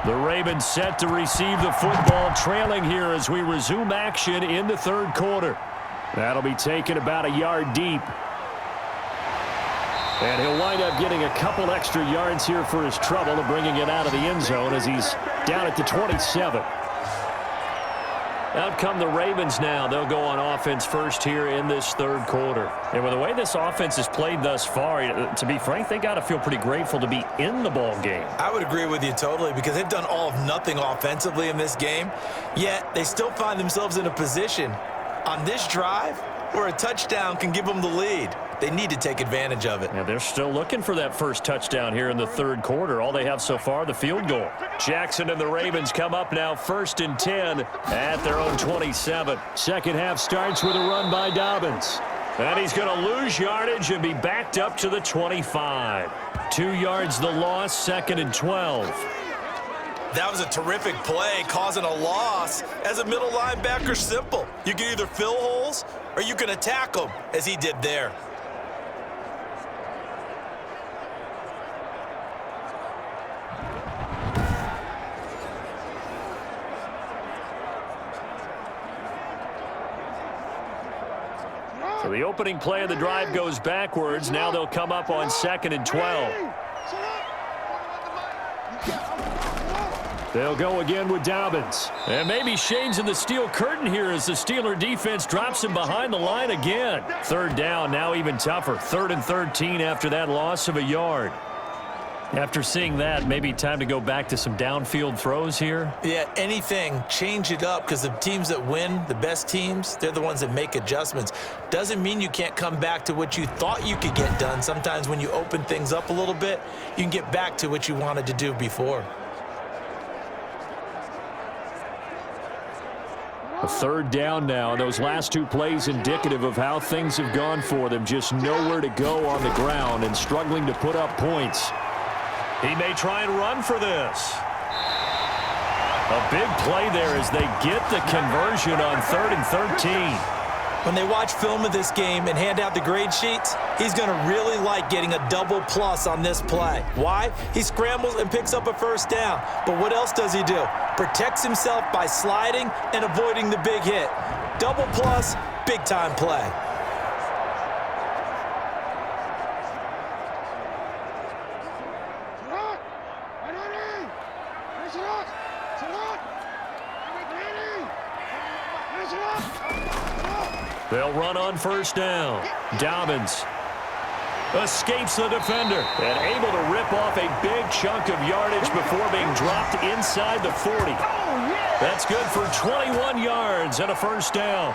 Speaker 2: The Ravens set to receive the football, trailing here as we resume action in the 3rd quarter. That'll be taken about a yard deep. And he'll wind up getting a couple extra yards here for his trouble and bringing it out of the end zone as he's down at the 27. Out come the Ravens now. They'll go on offense first here in this third quarter. And with the way this offense has played thus far, to be frank, they got to feel pretty grateful to be in the ball game.
Speaker 3: I would agree with you totally because they've done all of nothing offensively in this game, yet they still find themselves in a position on this drive where a touchdown can give them the lead. They need to take advantage of it.
Speaker 2: Yeah, they're still looking for that first touchdown here in the third quarter. All they have so far, the field goal. Jackson and the Ravens come up now 1st and 10 at their own 27. Second half starts with a run by Dobbins. And he's going to lose yardage and be backed up to the 25. 2 yards the loss, 2nd and 12.
Speaker 3: That was a terrific play, causing a loss. As a middle linebacker, simple. You can either fill holes or you can attack them, as he did there.
Speaker 2: So the opening play of the drive goes backwards. Now they'll come up on 2nd and 12. They'll go again with Dobbins. And maybe shades of the steel curtain here as the Steeler defense drops him behind the line again. Third down, now even tougher. 3rd and 13 after that loss of a yard. After seeing that, maybe time to go back to some downfield throws here.
Speaker 3: Yeah, anything, change it up because the teams that win, the best teams, they're the ones that make adjustments. Doesn't mean you can't come back to what you thought you could get done. Sometimes when you open things up a little bit, you can get back to what you wanted to do before.
Speaker 2: A third down now. Those last 2 plays indicative of how things have gone for them. Just nowhere to go on the ground and struggling to put up points. He may try and run for this. A big play there as they get the conversion on 3rd and 13.
Speaker 3: When they watch film of this game and hand out the grade sheets, he's going to really like getting a double plus on this play. Why? He scrambles and picks up a first down. But what else does he do? Protects himself by sliding and avoiding the big hit. Double plus, big time play.
Speaker 2: They'll run on first down. Dobbins escapes the defender and able to rip off a big chunk of yardage before being dropped inside the 40. That's good for 21 yards and a first down.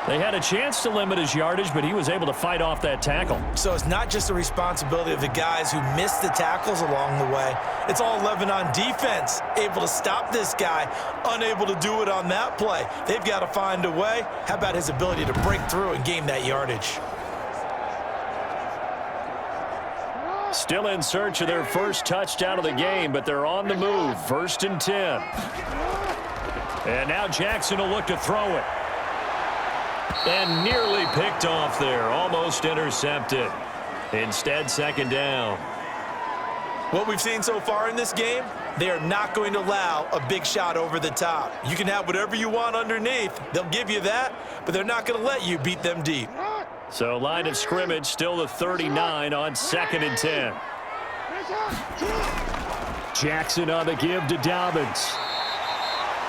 Speaker 2: They had a chance to limit his yardage, but he was able to fight off that tackle.
Speaker 3: So it's not just the responsibility of the guys who missed the tackles along the way. It's all 11 on defense, able to stop this guy, unable to do it on that play. They've got to find a way. How about his ability to break through and gain that yardage?
Speaker 2: Still in search of their first touchdown of the game, but they're on the move. 1st and 10. And now Jackson will look to throw it. And nearly picked off there, almost intercepted. Instead, 2nd down.
Speaker 3: What we've seen so far in this game, they are not going to allow a big shot over the top. You can have whatever you want underneath. They'll give you that, but they're not going to let you beat them deep.
Speaker 2: So line of scrimmage still the 39 on 2nd and 10. Jackson on the give to Dobbins.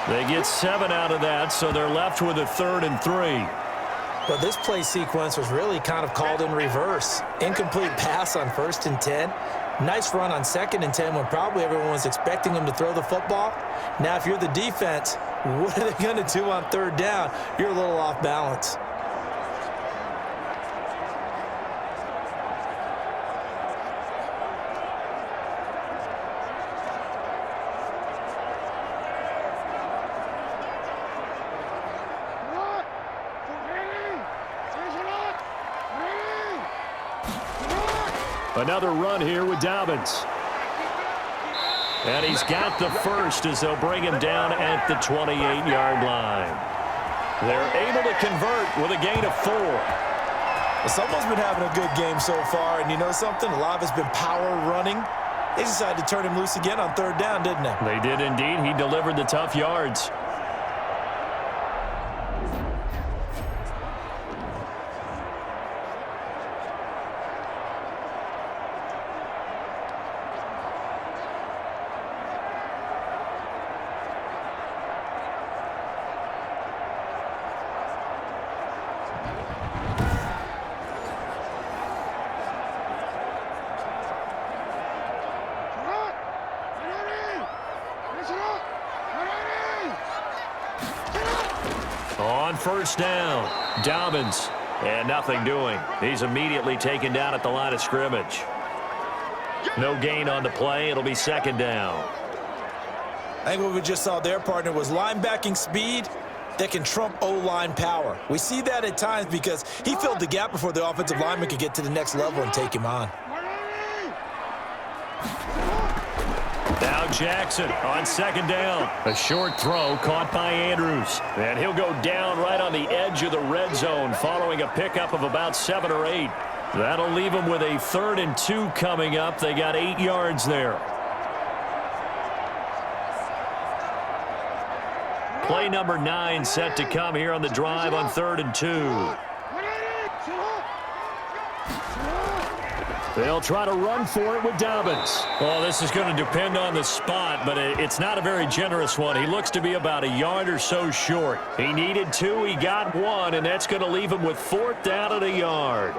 Speaker 2: They get 7 out of that, so they're left with a 3rd and 3.
Speaker 3: Well, this play sequence was really kind of called in reverse. Incomplete pass on 1st and 10. Nice run on 2nd and 10 when probably everyone was expecting him to throw the football. Now, if you're the defense, what are they going to do on 3rd down? You're a little off balance.
Speaker 2: Another run here with Dobbins. And he's got the first as they'll bring him down at the 28-yard line. They're able to convert with a gain of 4.
Speaker 3: Well, someone's been having a good game so far, and you know something? A lot of it's been power running. They decided to turn him loose again on 3rd down, didn't they?
Speaker 2: They did indeed. He delivered the tough yards. On first down, Dobbins. And nothing doing. He's immediately taken down at the line of scrimmage. No gain on the play. It'll be second down.
Speaker 3: I think what we just saw there, partner, was linebacking speed that can trump O-line power. We see that at times because he filled the gap before the offensive lineman could get to the next level and take him on.
Speaker 2: Now Jackson on second down. A short throw caught by Andrews. And he'll go down right on the edge of the red zone following a pickup of about 7 or 8. That'll leave them with a 3rd and 2 coming up. They got 8 yards there. Play number 9 set to come here on the drive on 3rd and 2. They'll try to run for it with Dobbins. Well, this is going to depend on the spot, but it's not a very generous one. He looks to be about a yard or so short. He needed 2, he got 1, and that's going to leave him with 4th down at a yard.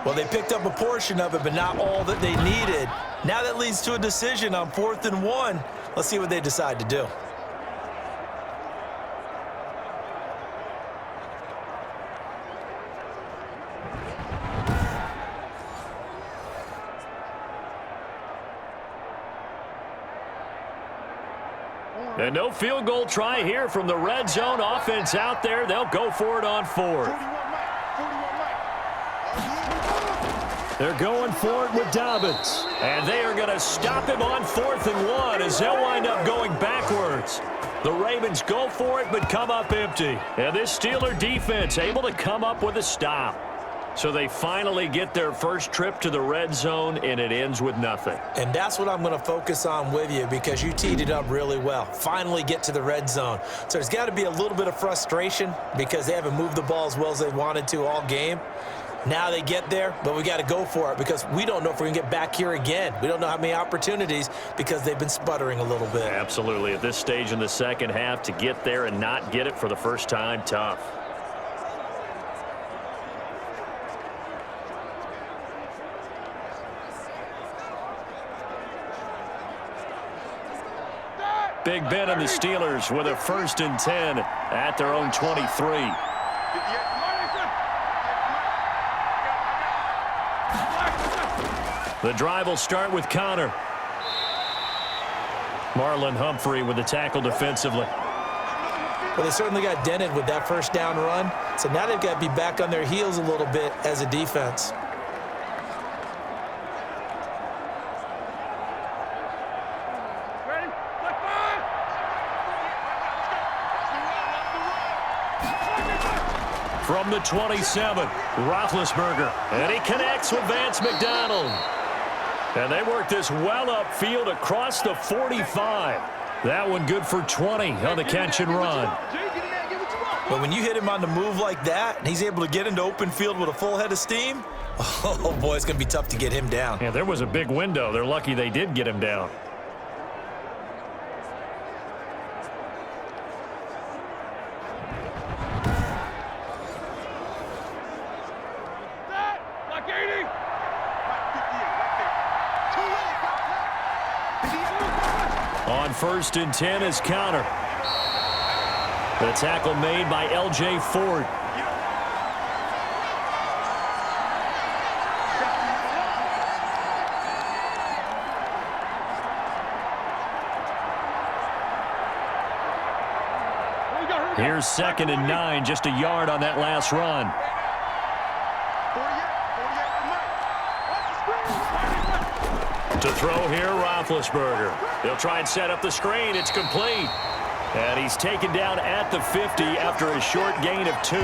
Speaker 3: Well, they picked up a portion of it, but not all that they needed. Now that leads to a decision on 4th and 1. Let's see what they decide to do.
Speaker 2: And no field goal try here from the red zone. Offense out there. They'll go for it on 4th. They're going for it with Dobbins. And they are going to stop him on 4th and 1 as they'll wind up going backwards. The Ravens go for it but come up empty. And this Steeler defense able to come up with a stop. So they finally get their first trip to the red zone, and it ends with nothing.
Speaker 3: And that's what I'm going to focus on with you because you teed it up really well. Finally get to the red zone. So there's got to be a little bit of frustration because they haven't moved the ball as well as they wanted to all game. Now they get there, but we got to go for it because we don't know if we're going to get back here again. We don't know how many opportunities because they've been sputtering a little bit.
Speaker 2: Absolutely. At this stage in the second half, to get there and not get it for the first time, tough. Big Ben and the Steelers with a 1st and 10 at their own 23. The drive will start with Connor. Marlon Humphrey with the tackle defensively.
Speaker 3: Well, they certainly got dented with that first down run. So now they've got to be back on their heels a little bit as a defense.
Speaker 2: From the 27, Roethlisberger. And he connects with Vance McDonald. And they work this well upfield across the 45. That one good for 20 on the catch and run.
Speaker 3: But when you hit him on the move like that, and he's able to get into open field with a full head of steam, oh boy, it's going to be tough to get him down.
Speaker 2: Yeah, there was a big window. They're lucky they did get him down. On 1st and 10 is Connor. The tackle made by L.J. Ford. Here's 2nd and 9, just a yard on that last run. To throw here, Roethlisberger. He'll try and set up the screen. It's complete. And he's taken down at the 50 after a short gain of 2.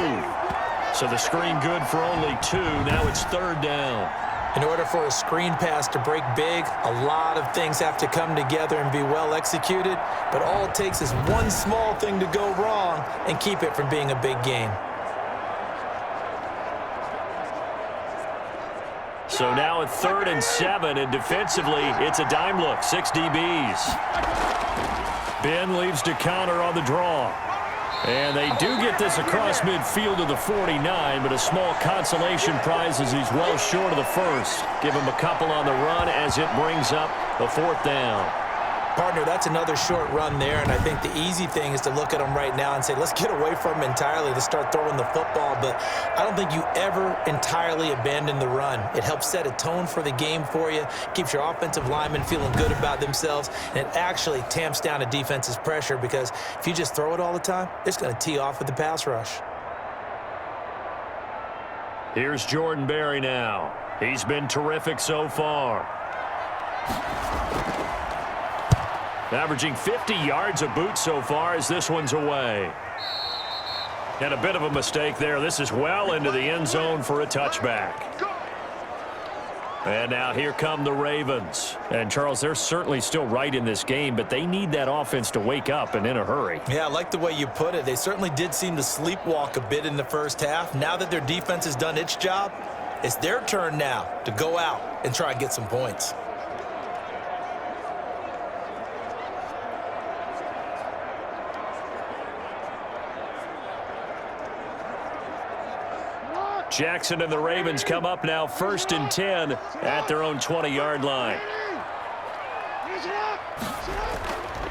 Speaker 2: So the screen good for only 2. Now it's 3rd down.
Speaker 3: In order for a screen pass to break big, a lot of things have to come together and be well executed. But all it takes is one small thing to go wrong and keep it from being a big gain.
Speaker 2: So now at 3rd and 7, and defensively, it's a dime look, 6 DBs. Ben leaves to Connor on the draw. And they do get this across midfield to the 49, but a small consolation prize as he's well short of the first. Give him a couple on the run as it brings up a 4th down.
Speaker 3: Partner, that's another short run there, and I think the easy thing is to look at him right now and say, let's get away from him entirely. Let's start throwing the football, but I don't think you ever entirely abandon the run. It helps set a tone for the game for you, keeps your offensive linemen feeling good about themselves, and it actually tamps down a defense's pressure because if you just throw it all the time, it's going to tee off with the pass rush.
Speaker 2: Here's Jordan Berry now. He's been terrific so far. Averaging 50 yards a boot so far as this one's away. And a bit of a mistake there. This is well into the end zone for a touchback. And now here come the Ravens. And, Charles, they're certainly still right in this game, but they need that offense to wake up and in a hurry.
Speaker 3: Yeah, I like the way you put it. They certainly did seem to sleepwalk a bit in the first half. Now that their defense has done its job, it's their turn now to go out and try and get some points.
Speaker 2: Jackson and the Ravens come up now 1st and 10 at their own 20-yard line.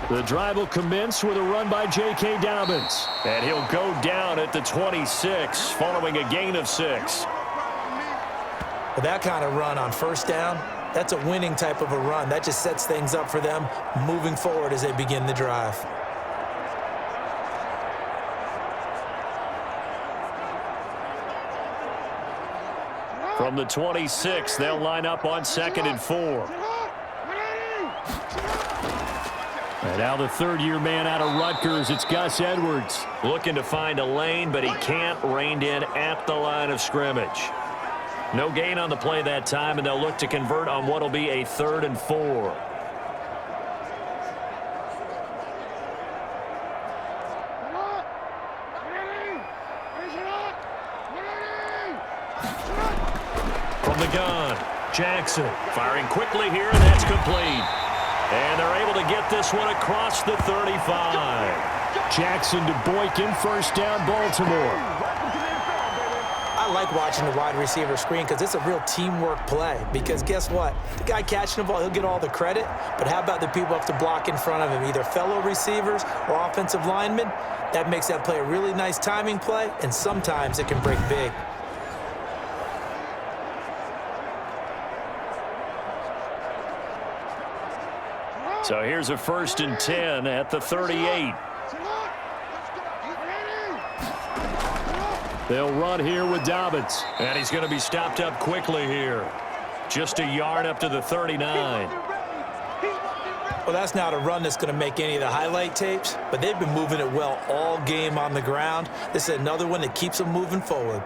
Speaker 2: The drive will commence with a run by J.K. Dobbins. And he'll go down at the 26 following a gain of 6.
Speaker 3: With that kind of run on first down, that's a winning type of a run. That just sets things up for them moving forward as they begin the drive.
Speaker 2: From the 26, they'll line up on 2nd and 4. And now the third-year man out of Rutgers, it's Gus Edwards. Looking to find a lane, but he can't, reined in at the line of scrimmage. No gain on the play that time, and they'll look to convert on what will be a 3rd and 4. From the gun, Jackson firing quickly here, and that's complete. And they're able to get this one across the 35. Jackson to Boykin, 1st down, Baltimore.
Speaker 3: I like watching the wide receiver screen because it's a real teamwork play. Because guess what? The guy catching the ball, he'll get all the credit. But how about the people have to block in front of him, either fellow receivers or offensive linemen? That makes that play a really nice timing play, and sometimes it can break big.
Speaker 2: So here's a 1st and 10 at the 38. They'll run here with Dobbins. And he's going to be stopped up quickly here. Just a yard up to the 39.
Speaker 3: Well, that's not a run that's going to make any of the highlight tapes, but they've been moving it well all game on the ground. This is another one that keeps them moving forward.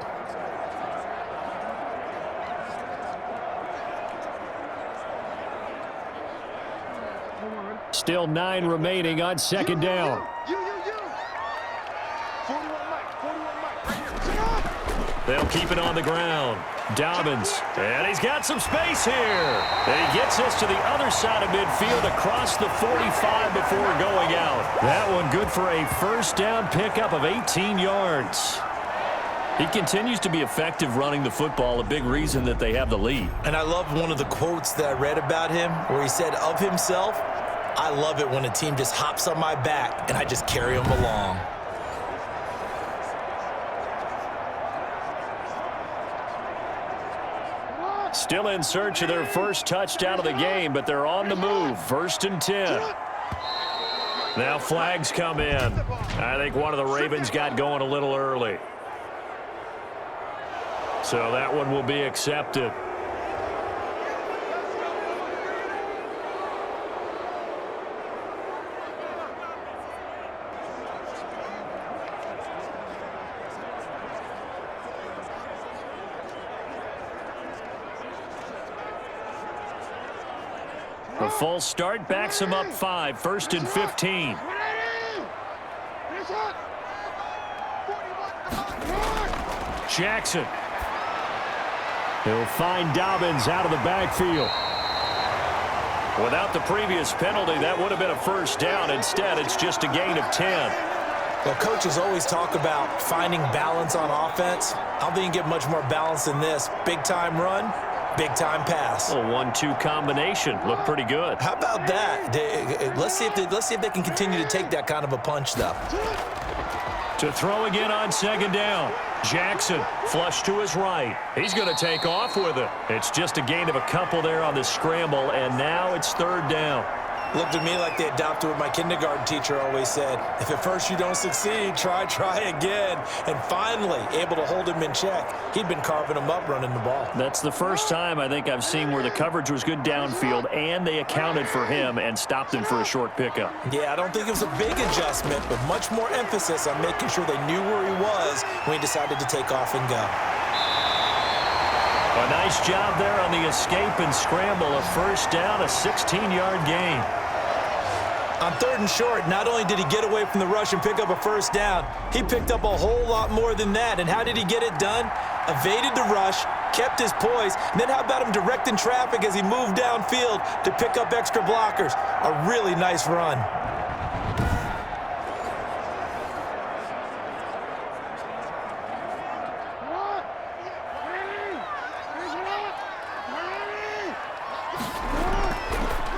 Speaker 2: Still 9 remaining on 2nd down. They'll keep it on the ground. Dobbins, and he's got some space here. And he gets us to the other side of midfield across the 45 before going out. That one good for a 1st down pickup of 18 yards. He continues to be effective running the football, a big reason that they have the lead.
Speaker 3: And I love one of the quotes that I read about him where he said of himself, I love it when a team just hops on my back and I just carry them along.
Speaker 2: Still in search of their first touchdown of the game, but they're on the move. 1st and 10. Now flags come in. I think one of the Ravens got going a little early. So that one will be accepted. The full start backs him up 5, 1st and 15. Jackson. He'll find Dobbins out of the backfield. Without the previous penalty, that would have been a 1st down. Instead, it's just a gain of 10.
Speaker 3: Well, coaches always talk about finding balance on offense. I don't think you can get much more balance than this. Big-time run, Big-time pass.
Speaker 2: A 1-2 combination. Looked pretty good.
Speaker 3: How about that? Let's see if they can continue to take that kind of a punch, though.
Speaker 2: To throw again on second down. Jackson, flush to his right. He's going to take off with it. It's just a gain of a couple there on the scramble, and now it's third down.
Speaker 3: Looked to me like they adopted what my kindergarten teacher always said. If at first you don't succeed, try again. And finally, able to hold him in check. He'd been carving him up running the ball.
Speaker 2: That's the first time I think I've seen where the coverage was good downfield, and they accounted for him and stopped him for a short pickup.
Speaker 3: Yeah, I don't think it was a big adjustment, but much more emphasis on making sure they knew where he was when he decided to take off and go.
Speaker 2: A nice job there on the escape and scramble. A first down, a 16-yard gain.
Speaker 3: On third and short, not only did he get away from the rush and pick up a first down, he picked up a whole lot more than that. And how did he get it done? Evaded the rush, kept his poise, and then how about him directing traffic as he moved downfield to pick up extra blockers? A really nice run.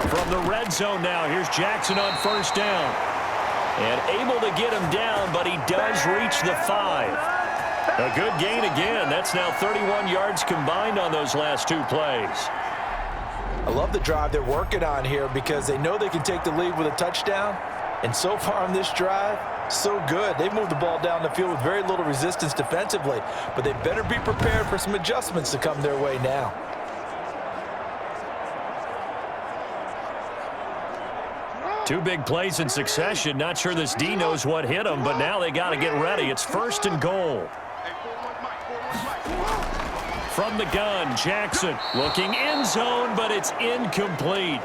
Speaker 2: From the red zone now, here's Jackson on first down. And able to get him down, but he does reach the 5. A good gain again. That's now 31 yards combined on those last 2 plays.
Speaker 3: I love the drive they're working on here because they know they can take the lead with a touchdown. And so far on this drive, so good. They've moved the ball down the field with very little resistance defensively, but they better be prepared for some adjustments to come their way now.
Speaker 2: Two big plays in succession. Not sure this D knows what hit him, but now they got to get ready. It's first and goal. From the gun, Jackson looking end zone, but it's incomplete.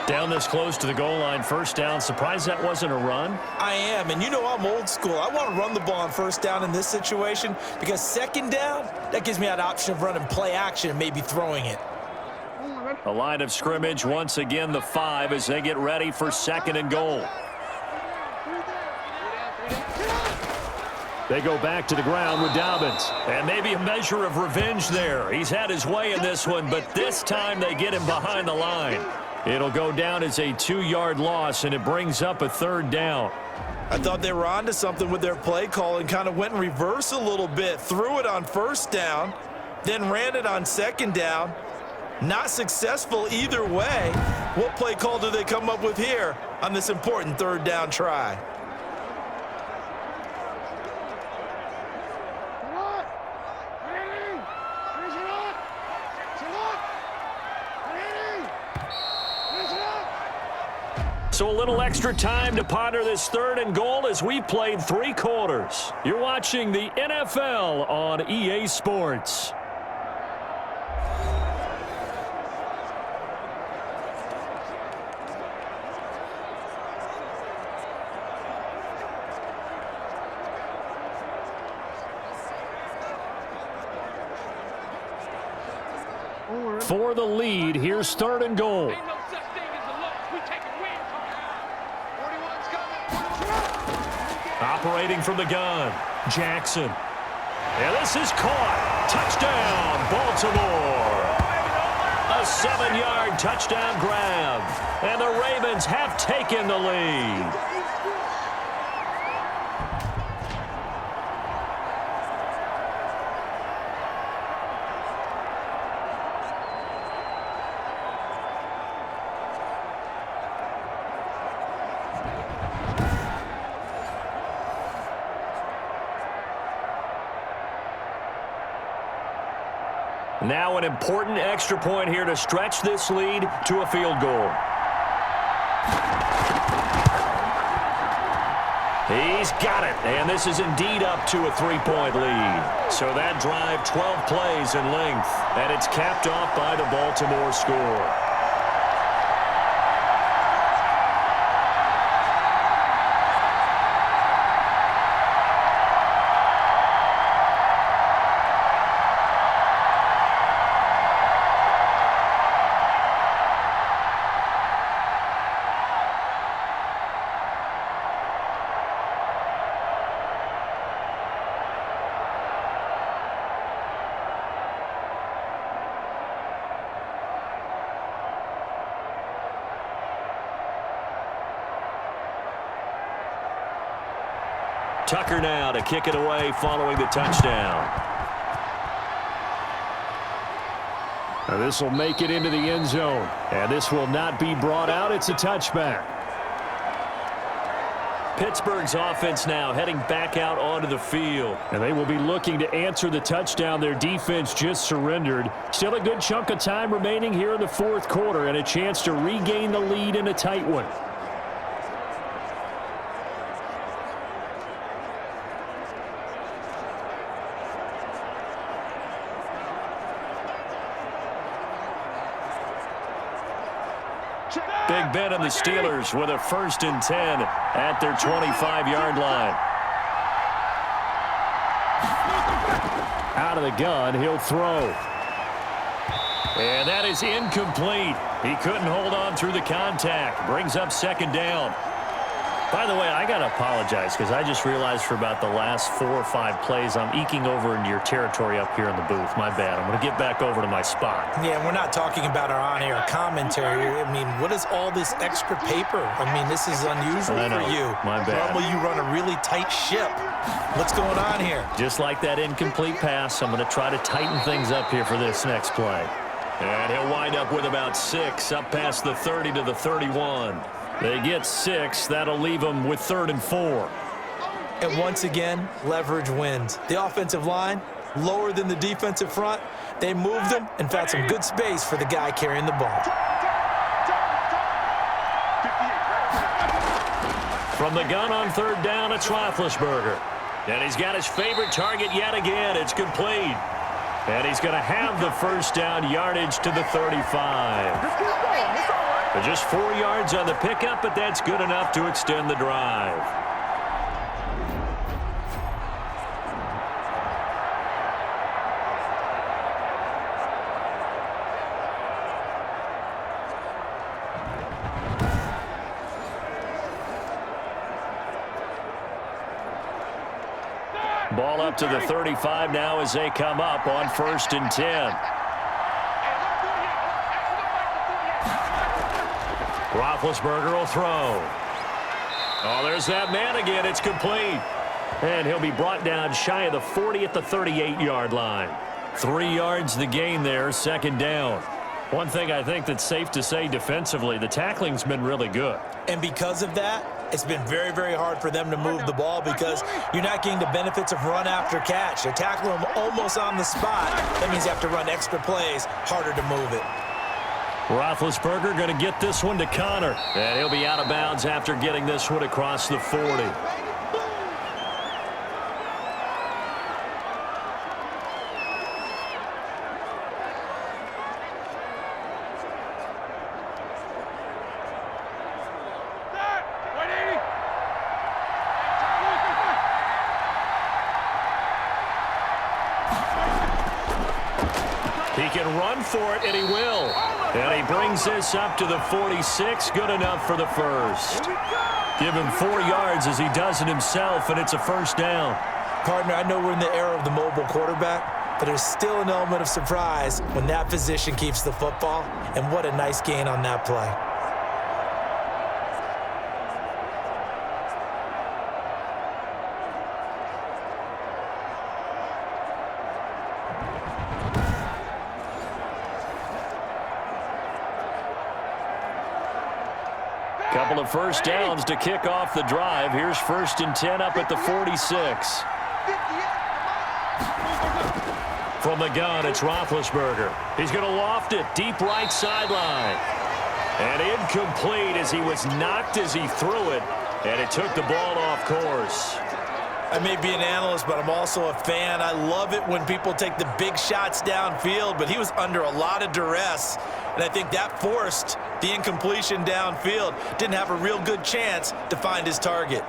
Speaker 2: Down this close to the goal line, first down. Surprised that wasn't a run?
Speaker 3: I am, and you know I'm old school. I want to run the ball on first down in this situation because second down, that gives me that option of running play action and maybe throwing it.
Speaker 2: A line of scrimmage, once again the 5 as they get ready for second and goal. They go back to the ground with Dobbins. And maybe a measure of revenge there. He's had his way in this one, but this time they get him behind the line. It'll go down as a 2-yard loss, and it brings up a third down.
Speaker 3: I thought they were onto something with their play call and kind of went in reverse a little bit. Threw it on first down, then ran it on second down. Not successful either way. What play call do they come up with here on this important third down try?
Speaker 2: So a little extra time to ponder this third and goal as we played 3 quarters. You're watching the NFL on EA Sports. For the lead, here's third and goal.
Speaker 4: Ain't no such thing as a loss. We take a win. 41's coming.
Speaker 2: Operating from the gun, Jackson. And this is caught. Touchdown, Baltimore. A 7-yard touchdown grab. And the Ravens have taken the lead. Now an important extra point here to stretch this lead to a field goal. He's got it, and this is indeed up to a 3-point lead. So that drive, 12 plays in length, and it's capped off by the Baltimore score. Tucker now to kick it away following the touchdown. Now this will make it into the end zone. And this will not be brought out. It's a touchback. Pittsburgh's offense now heading back out onto the field. And they will be looking to answer the touchdown their defense just surrendered. Still a good chunk of time remaining here in the fourth quarter and a chance to regain the lead in a tight one. Big Ben and the Steelers with a 1st and 10 at their 25-yard line. Out of the gun, he'll throw. And that is incomplete. He couldn't hold on through the contact. Brings up 2nd down. By the way, I got to apologize because I just realized for about the last 4 or 5 plays I'm eking over into your territory up here in the booth. My bad. I'm going to get back over to my spot.
Speaker 3: Yeah, we're not talking about our on-air commentary. I mean, what is all this extra paper? I mean, this is unusual for you.
Speaker 2: My bad.
Speaker 3: Normally you run a really tight ship. What's going on here?
Speaker 2: Just like that incomplete pass, I'm going to try to tighten things up here for this next play. And he'll wind up with about 6 up past the 30 to the 31. They get 6. That'll leave them with 3rd and 4.
Speaker 3: And once again, leverage wins. The offensive line, lower than the defensive front. They moved them and found some good space for the guy carrying the ball.
Speaker 2: From the gun on 3rd down, it's Roethlisberger. And he's got his favorite target yet again. It's complete. And he's going to have the 1st down yardage to the 35. But just 4 yards on the pickup, but that's good enough to extend the drive. Ball up to the 35 now as they come up on 1st and 10. Roethlisberger will throw. Oh, there's that man again. It's complete. And he'll be brought down shy of the 40 at the 38-yard line. 3 yards the gain there, 2nd down. One thing I think that's safe to say defensively, the tackling's been really good.
Speaker 3: And because of that, it's been very, very hard for them to move the ball because you're not getting the benefits of run after catch. They're tackling them almost on the spot. That means you have to run extra plays, harder to move it.
Speaker 2: Roethlisberger going to get this one to Connor. And he'll be out of bounds after getting this one across the 40. He can run for it, and he will. And he brings this up to the 46. Good enough for the 1st. Give him 4 yards as he does it himself, and it's a 1st down.
Speaker 3: Partner, I know we're in the era of the mobile quarterback, but there's still an element of surprise when that position keeps the football. And what a nice gain on that play.
Speaker 2: Couple of 1st downs to kick off the drive. Here's 1st and 10 up at the 46. From the gun, it's Roethlisberger. He's going to loft it deep right sideline. And incomplete as he was knocked as he threw it. And it took the ball off course.
Speaker 3: I may be an analyst, but I'm also a fan. I love it when people take the big shots downfield, but he was under a lot of duress, and I think that forced the incompletion downfield. Didn't have a real good chance to find his target.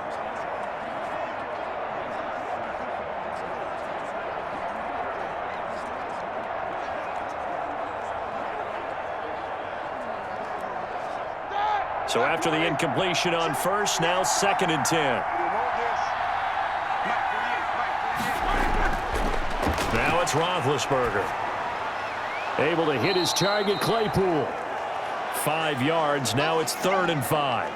Speaker 2: So after the incompletion on 1st, now 2nd and 10. Now it's Roethlisberger. Able to hit his target, Claypool. 5 yards. Now it's 3rd and 5.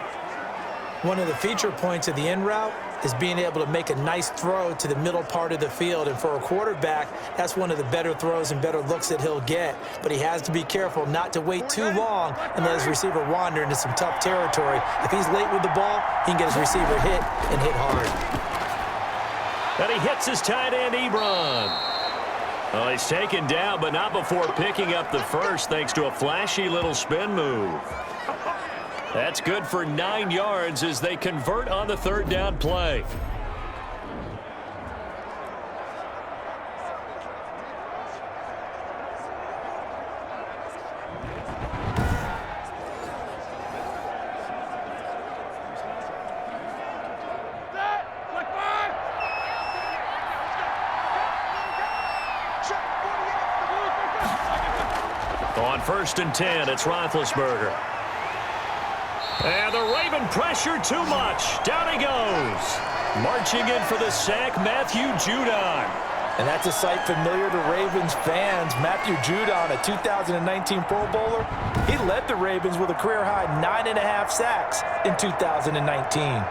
Speaker 3: One of the feature points of the in route is being able to make a nice throw to the middle part of the field. And for a quarterback, that's one of the better throws and better looks that he'll get. But he has to be careful not to wait too long and let his receiver wander into some tough territory. If he's late with the ball, he can get his receiver hit and hit hard.
Speaker 2: And he hits his tight end, Ebron. Oh, he's taken down, but not before picking up the first thanks to a flashy little spin move. That's good for 9 yards as they convert on the third down play. On 1st and 10, it's Roethlisberger. And the Raven pressure too much. Down he goes. Marching in for the sack, Matthew Judon.
Speaker 3: And that's a sight familiar to Ravens fans. Matthew Judon, a 2019 Pro Bowler, he led the Ravens with a career-high 9.5 sacks in 2019.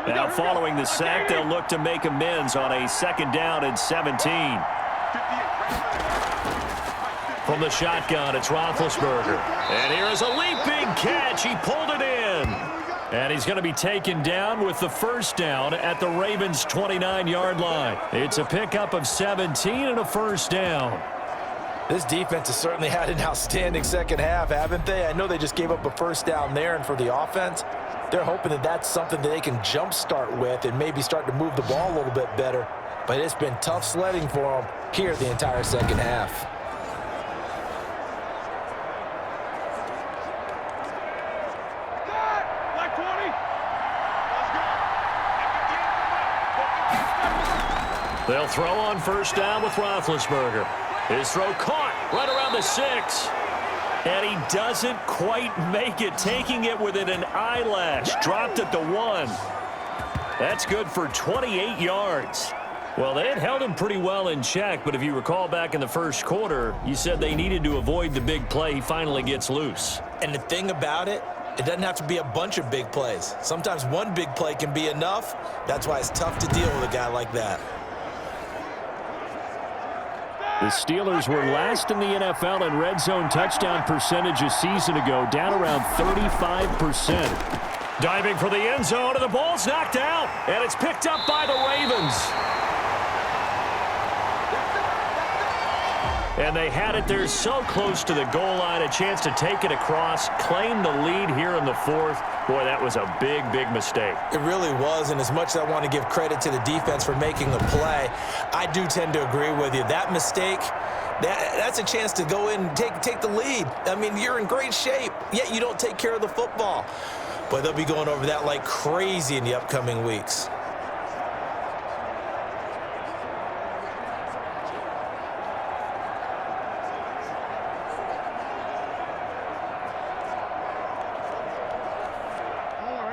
Speaker 2: Now following the sack, they'll look to make amends on a 2nd down and 17. From the shotgun, it's Roethlisberger. And here's a leaping catch. He pulled it in. And he's going to be taken down with the 1st down at the Ravens' 29-yard line. It's a pickup of 17 and a 1st down.
Speaker 3: This defense has certainly had an outstanding second half, haven't they? I know they just gave up a 1st down there, and for the offense, they're hoping that that's something that they can jumpstart with and maybe start to move the ball a little bit better. But it's been tough sledding for them here the entire second half.
Speaker 2: They'll throw on 1st down with Roethlisberger. His throw caught right around the 6. And he doesn't quite make it, taking it within an eyelash. Dropped at the 1. That's good for 28 yards. Well, they had held him pretty well in check, but if you recall back in the 1st quarter, you said they needed to avoid the big play. He finally gets loose.
Speaker 3: And the thing about it, it doesn't have to be a bunch of big plays. Sometimes one big play can be enough. That's why it's tough to deal with a guy like that.
Speaker 2: The Steelers were last in the NFL in red zone touchdown percentage a season ago, down around 35%. Diving for the end zone, and the ball's knocked out, and it's picked up by the Ravens. And they had it there so close to the goal line, a chance to take it across, claim the lead here in the 4th. Boy, that was a big, big mistake.
Speaker 3: It really was, and as much as I want to give credit to the defense for making the play, I do tend to agree with you. That mistake, that's a chance to go in and take the lead. I mean, you're in great shape, yet you don't take care of the football. But they'll be going over that like crazy in the upcoming weeks.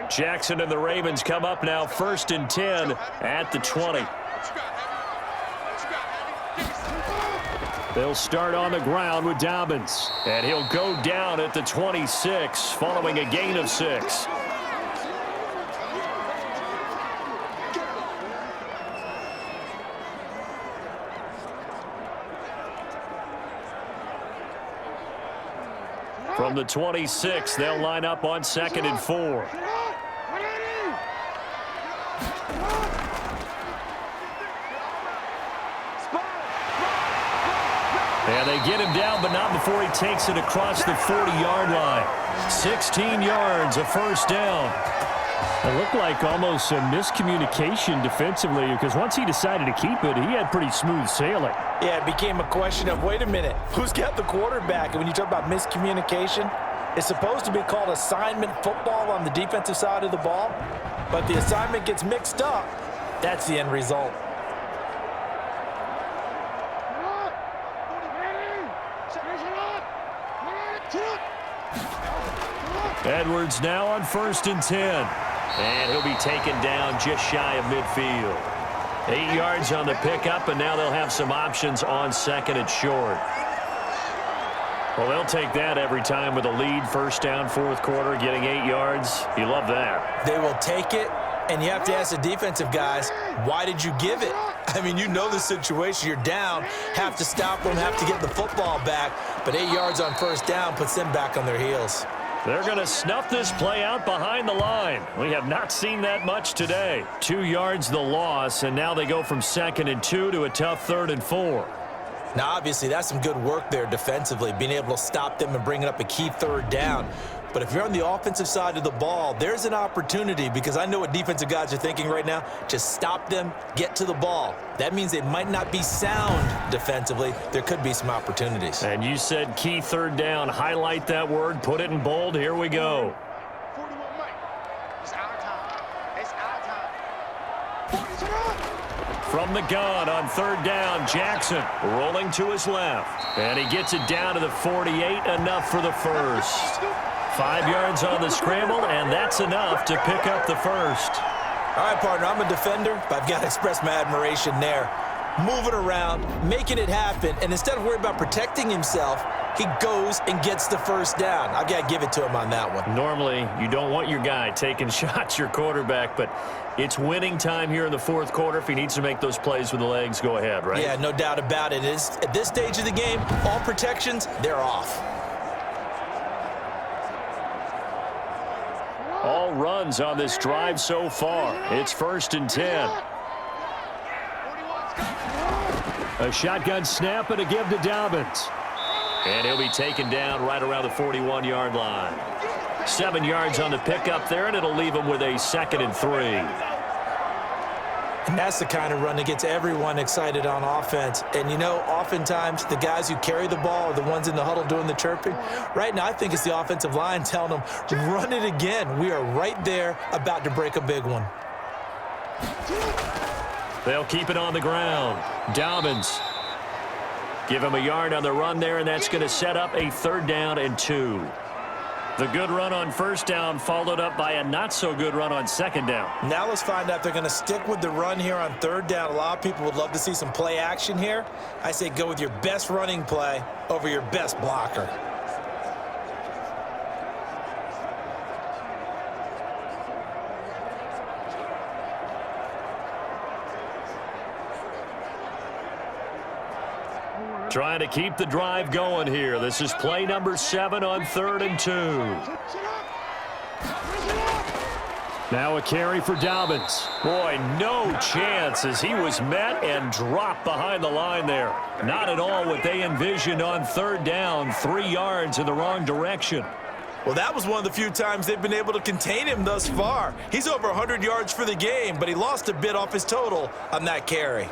Speaker 2: Jackson and the Ravens come up now 1st and 10 at the 20. They'll start on the ground with Dobbins. And he'll go down at the 26 following a gain of 6. From the 26, they'll line up on 2nd and 4. And they get him down, but not before he takes it across the 40-yard line. 16 yards, a 1st down. It looked like almost a miscommunication defensively, because once he decided to keep it, he had pretty smooth sailing.
Speaker 3: Yeah, it became a question of, wait a minute, who's got the quarterback? And when you talk about miscommunication, it's supposed to be called assignment football on the defensive side of the ball, but the assignment gets mixed up. That's the end result.
Speaker 2: Edwards now on 1st and 10. And he'll be taken down just shy of midfield. 8 yards on the pickup, and now they'll have some options on 2nd and short. Well, they'll take that every time with a lead. 1st down, 4th quarter, getting 8 yards. You love that.
Speaker 3: They will take it, and you have to ask the defensive guys, why did you give it? I mean, you know the situation. You're down, have to stop them, have to get the football back, but 8 yards on 1st down puts them back on their heels.
Speaker 2: They're going to snuff this play out behind the line. We have not seen that much today. 2 yards the loss, and now they go from 2nd and 2 to a tough 3rd and 4.
Speaker 3: Now, obviously, that's some good work there defensively, being able to stop them and bringing up a key 3rd down. But if you're on the offensive side of the ball, there's an opportunity, because I know what defensive guys are thinking right now. Just stop them, get to the ball. That means they might not be sound defensively. There could be some opportunities.
Speaker 2: And you said key 3rd down. Highlight that word. Put it in bold. Here we go.
Speaker 4: 41 Mike. It's our time. It's our time.
Speaker 2: From the gun on 3rd down, Jackson rolling to his left. And he gets it down to the 48, enough for the first. 5 yards on the scramble, and that's enough to pick up the 1st.
Speaker 3: All right, partner, I'm a defender, but I've got to express my admiration there. Moving around, making it happen, and instead of worrying about protecting himself, he goes and gets the 1st down. I've got to give it to him on that one.
Speaker 2: Normally, you don't want your guy taking shots, your quarterback, but it's winning time here in the 4th quarter. If he needs to make those plays with the legs, go ahead, right?
Speaker 3: Yeah, no doubt about it. At this stage of the game, all protections, they're off.
Speaker 2: All runs on this drive so far. It's 1st and 10. A shotgun snap and a give to Dobbins. And he'll be taken down right around the 41-yard line. 7 yards on the pickup there, and it'll leave him with a 2nd and 3.
Speaker 3: And that's the kind of run that gets everyone excited on offense. And, you know, oftentimes the guys who carry the ball are the ones in the huddle doing the chirping. Right now, I think it's the offensive line telling them, run it again. We are right there about to break a big one.
Speaker 2: They'll keep it on the ground. Dobbins. Give him a yard on the run there, and that's going to set up a 3rd down and 2. The good run on 1st down followed up by a not-so-good run on 2nd down.
Speaker 3: Now let's find out if they're going to stick with the run here on 3rd down. A lot of people would love to see some play action here. I say go with your best running play over your best blocker.
Speaker 2: Trying to keep the drive going here. This is play number 7 on 3rd and 2. Now a carry for Dobbins. Boy, no chance as he was met and dropped behind the line there. Not at all what they envisioned on 3rd down. 3 yards in the wrong direction.
Speaker 3: Well, that was one of the few times they've been able to contain him thus far. He's over 100 yards for the game, but he lost a bit off his total on that carry.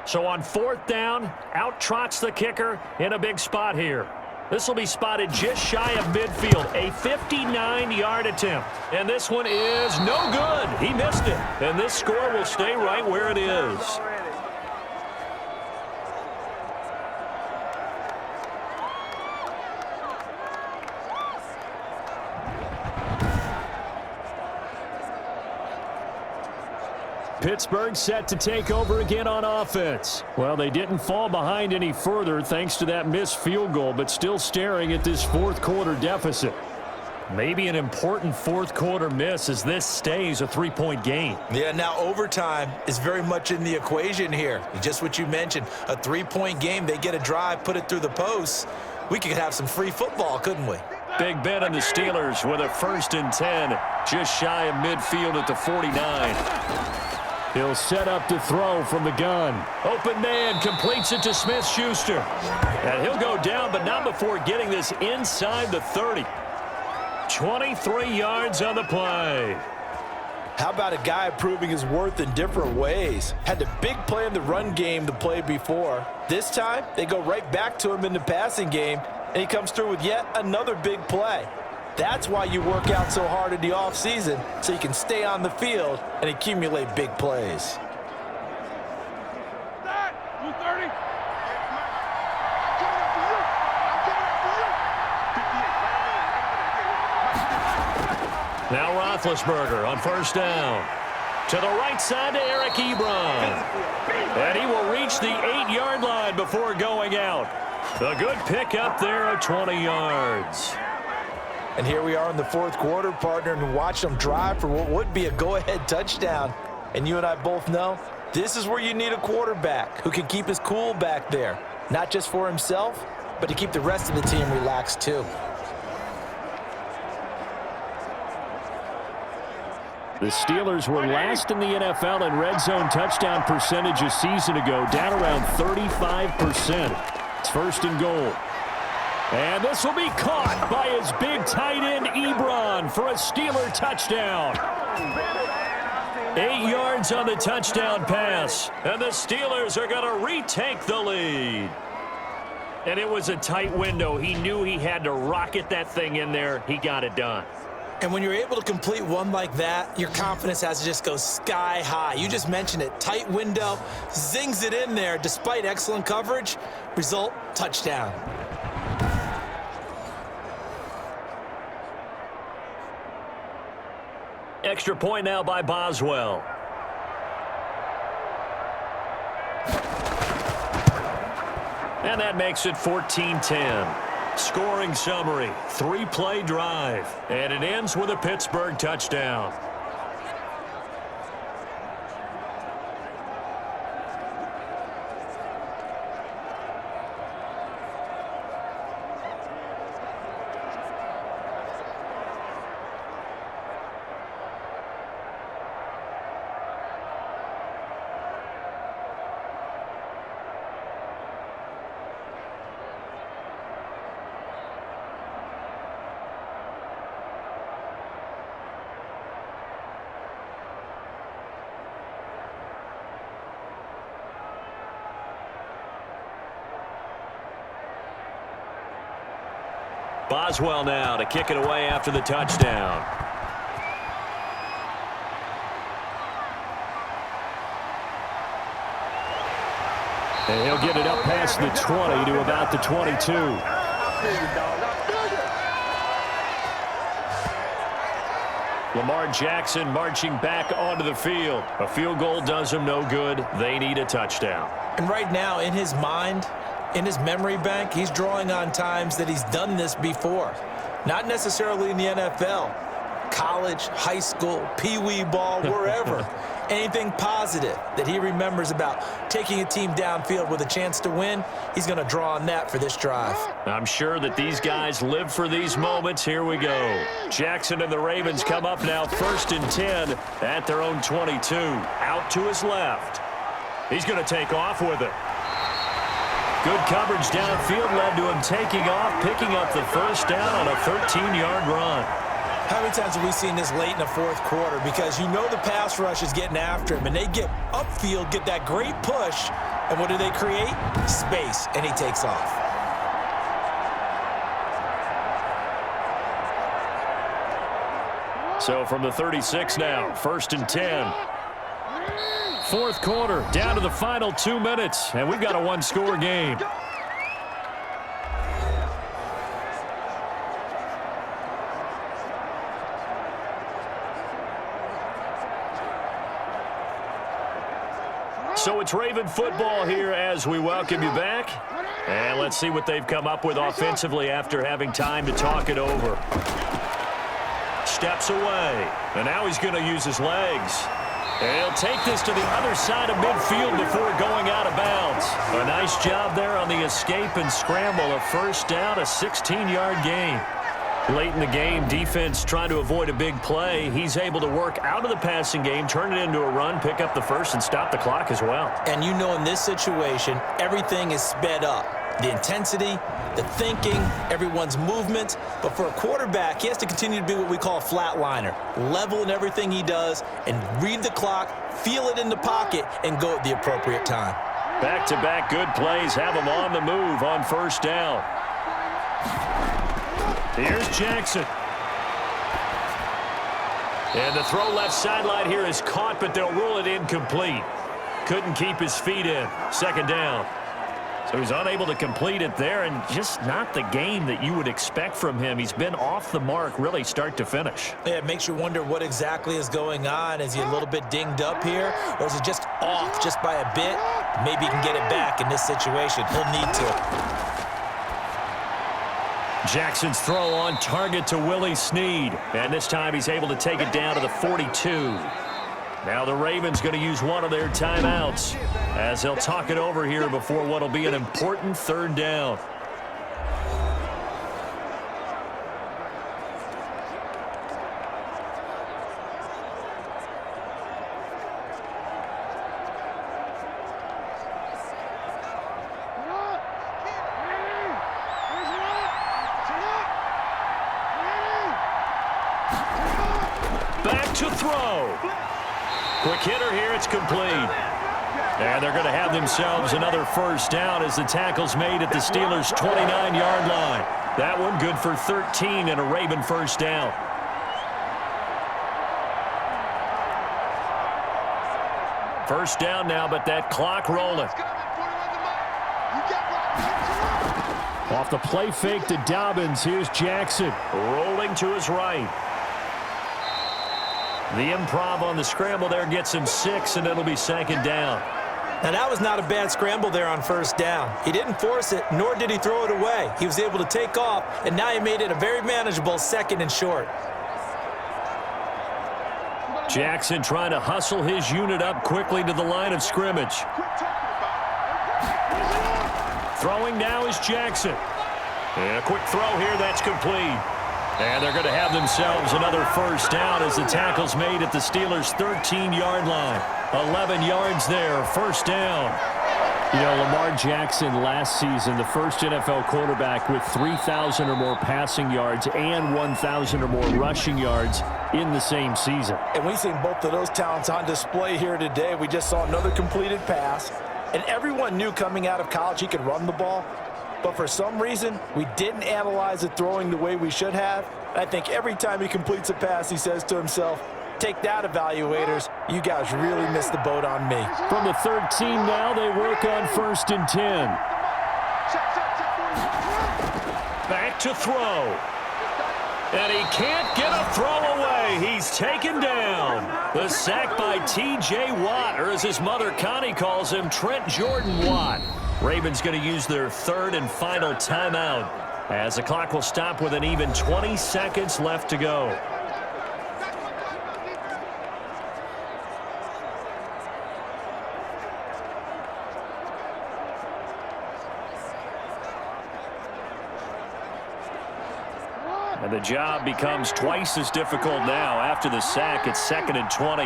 Speaker 2: So on 4th down, out trots the kicker in a big spot here. This will be spotted just shy of midfield, a 59-yard attempt. And this one is no good. He missed it. And this score will stay right where it is. Pittsburgh set to take over again on offense. Well, they didn't fall behind any further thanks to that missed field goal, but still staring at this 4th quarter deficit. Maybe an important 4th quarter miss as this stays a 3-point game.
Speaker 3: Yeah, now overtime is very much in the equation here. Just what you mentioned, a 3-point game. They get a drive, put it through the posts. We could have some free football, couldn't we?
Speaker 2: Big Ben and the Steelers with a 1st and 10, just shy of midfield at the 49. He'll set up to throw from the gun. Open man completes it to Smith-Schuster. And he'll go down, but not before getting this inside the 30. 23 yards on the play.
Speaker 3: How about a guy proving his worth in different ways? Had the big play in the run game the play before. This time, they go right back to him in the passing game, and he comes through with yet another big play. That's why you work out so hard in the offseason, so you can stay on the field and accumulate big plays.
Speaker 2: Now Roethlisberger on first down. To the right side to Eric Ebron. And he will reach the 8-yard line before going out. A good pickup there of 20 yards.
Speaker 3: And here we are in the fourth quarter, partner, and watch them drive for what would be a go-ahead touchdown. And you and I both know this is where you need a quarterback who can keep his cool back there. Not just for himself, but to keep the rest of the team relaxed too.
Speaker 2: The Steelers were last in the NFL in red zone touchdown percentage a season ago, down around 35%. It's first and goal. And this will be caught by his big tight end, Ebron, for a Steeler touchdown. 8 yards on the touchdown pass. And the Steelers are going to retake the lead. And it was a tight window. He knew he had to rocket that thing in there. He got it done.
Speaker 3: And when you're able to complete one like that, your confidence has to just go sky high. You just mentioned it. Tight window, zings it in there despite excellent coverage. Result, touchdown.
Speaker 2: Extra point now by Boswell. And that makes it 14-10. Scoring summary, 3-play drive, and it ends with a Pittsburgh touchdown. Boswell now to kick it away after the touchdown. And he'll get it up past the 20 to about the 22. Lamar Jackson marching back onto the field. A field goal does him no good. They need a touchdown.
Speaker 3: And right now, in his mind, in his memory bank, he's drawing on times that he's done this before. Not necessarily in the NFL, college, high school, pee-wee ball, wherever. Anything positive that he remembers about taking a team downfield with a chance to win, he's going to draw on that for this drive.
Speaker 2: I'm sure that these guys live for these moments. Here we go. Jackson and the Ravens come up now 1st and 10 at their own 22. Out to his left. He's going to take off with it. Good coverage downfield led to him taking off, picking up the first down on a 13-yard run.
Speaker 3: How many times have we seen this late in the fourth quarter? Because you know the pass rush is getting after him, and they get upfield, get that great push, and what do they create? Space, and he takes off.
Speaker 2: So from the 36 now, 1st and 10. Fourth quarter, down to the final 2 minutes, and we've got a one-score game. So it's Raven football here as we welcome you back. And let's see what they've come up with offensively after having time to talk it over. Steps away, and now he's going to use his legs. And he'll take this to the other side of midfield before going out of bounds. A nice job there on the escape and scramble. A first down, a 16-yard gain. Late in the game, defense trying to avoid a big play. He's able to work out of the passing game, turn it into a run, pick up the first, and stop the clock as well.
Speaker 3: And you know in this situation, everything is sped up. The intensity, the thinking, everyone's movement. But for a quarterback, he has to continue to be what we call a flatliner. Level in everything he does and read the clock, feel it in the pocket, and go at the appropriate time.
Speaker 2: Back-to-back good plays have him on the move on first down. Here's Jackson. And the throw left sideline here is caught, but they'll rule it incomplete. Couldn't keep his feet in. Second down. So he's unable to complete it there, and just not the game that you would expect from him. He's been off the mark really start to finish.
Speaker 3: Yeah, it makes you wonder what exactly is going on. Is he a little bit dinged up here, or is it just off just by a bit? Maybe he can get it back in this situation. He'll need to.
Speaker 2: Jackson's throw on target to Willie Snead. And this time he's able to take it down to the 42. Now the Ravens going to use one of their timeouts as they'll talk it over here before what will be an important third down. Back to throw. Quick hitter here, it's complete. And they're going to have themselves another first down as the tackle's made at the Steelers' 29-yard line. That one good for 13 and a Raven first down. First down now, but that clock rolling. Off the play fake to Dobbins, here's Jackson. Rolling to his right. The improv on the scramble there gets him 6, and it'll be second down.
Speaker 3: Now, that was not a bad scramble there on first down. He didn't force it, nor did he throw it away. He was able to take off, and now he made it a very manageable second and short.
Speaker 2: Jackson trying to hustle his unit up quickly to the line of scrimmage. Throwing now is Jackson. And a quick throw here, that's complete. And they're going to have themselves another first down as the tackle's made at the Steelers' 13-yard line. 11 yards there, first down. You know, Lamar Jackson last season, the first NFL quarterback with 3,000 or more passing yards and 1,000 or more rushing yards in the same season.
Speaker 3: And we've seen both of those talents on display here today. We just saw another completed pass. And everyone knew coming out of college he could run the ball. But for some reason, we didn't analyze it throwing the way we should have. I think every time he completes a pass, he says to himself, take that, evaluators. You guys really missed the boat on me.
Speaker 2: From the 13 now, they work on first and 10. Back to throw. And he can't get a throw away. He's taken down. The sack by T.J. Watt, or as his mother Connie calls him, Trent Jordan Watt. Ravens going to use their third and final timeout as the clock will stop with an even 20 seconds left to go. And the job becomes twice as difficult now. After the sack, it's second and 20.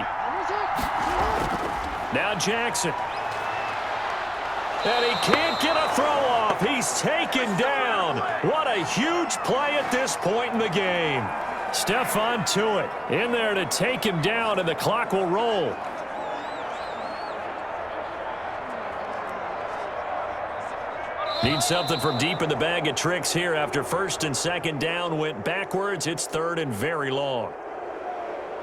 Speaker 2: Now Jackson. And he can't get a throw off. He's taken down. What a huge play at this point in the game. Stephon Tuitt in there to take him down, and the clock will roll. Need something from deep in the bag of tricks here after first and second down went backwards. It's third and very long.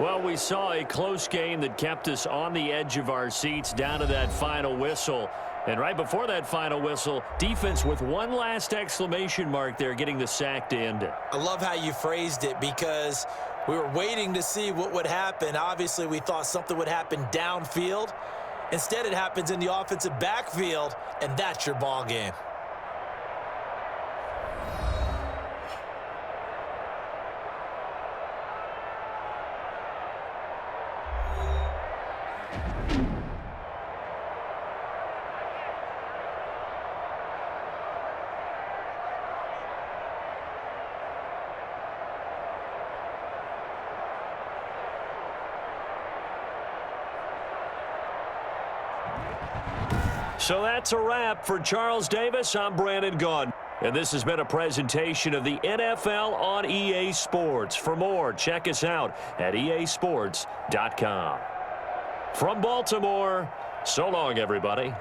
Speaker 2: Well, we saw a close game that kept us on the edge of our seats down to that final whistle. And right before that final whistle, defense with one last exclamation mark there, getting the sack to end it.
Speaker 3: I love how you phrased it because we were waiting to see what would happen. Obviously, we thought something would happen downfield. Instead, it happens in the offensive backfield, and that's your ball game.
Speaker 2: So that's a wrap for Charles Davis. I'm Brandon Gunn. And this has been a presentation of the NFL on EA Sports. For more, check us out at easports.com. From Baltimore, so long, everybody.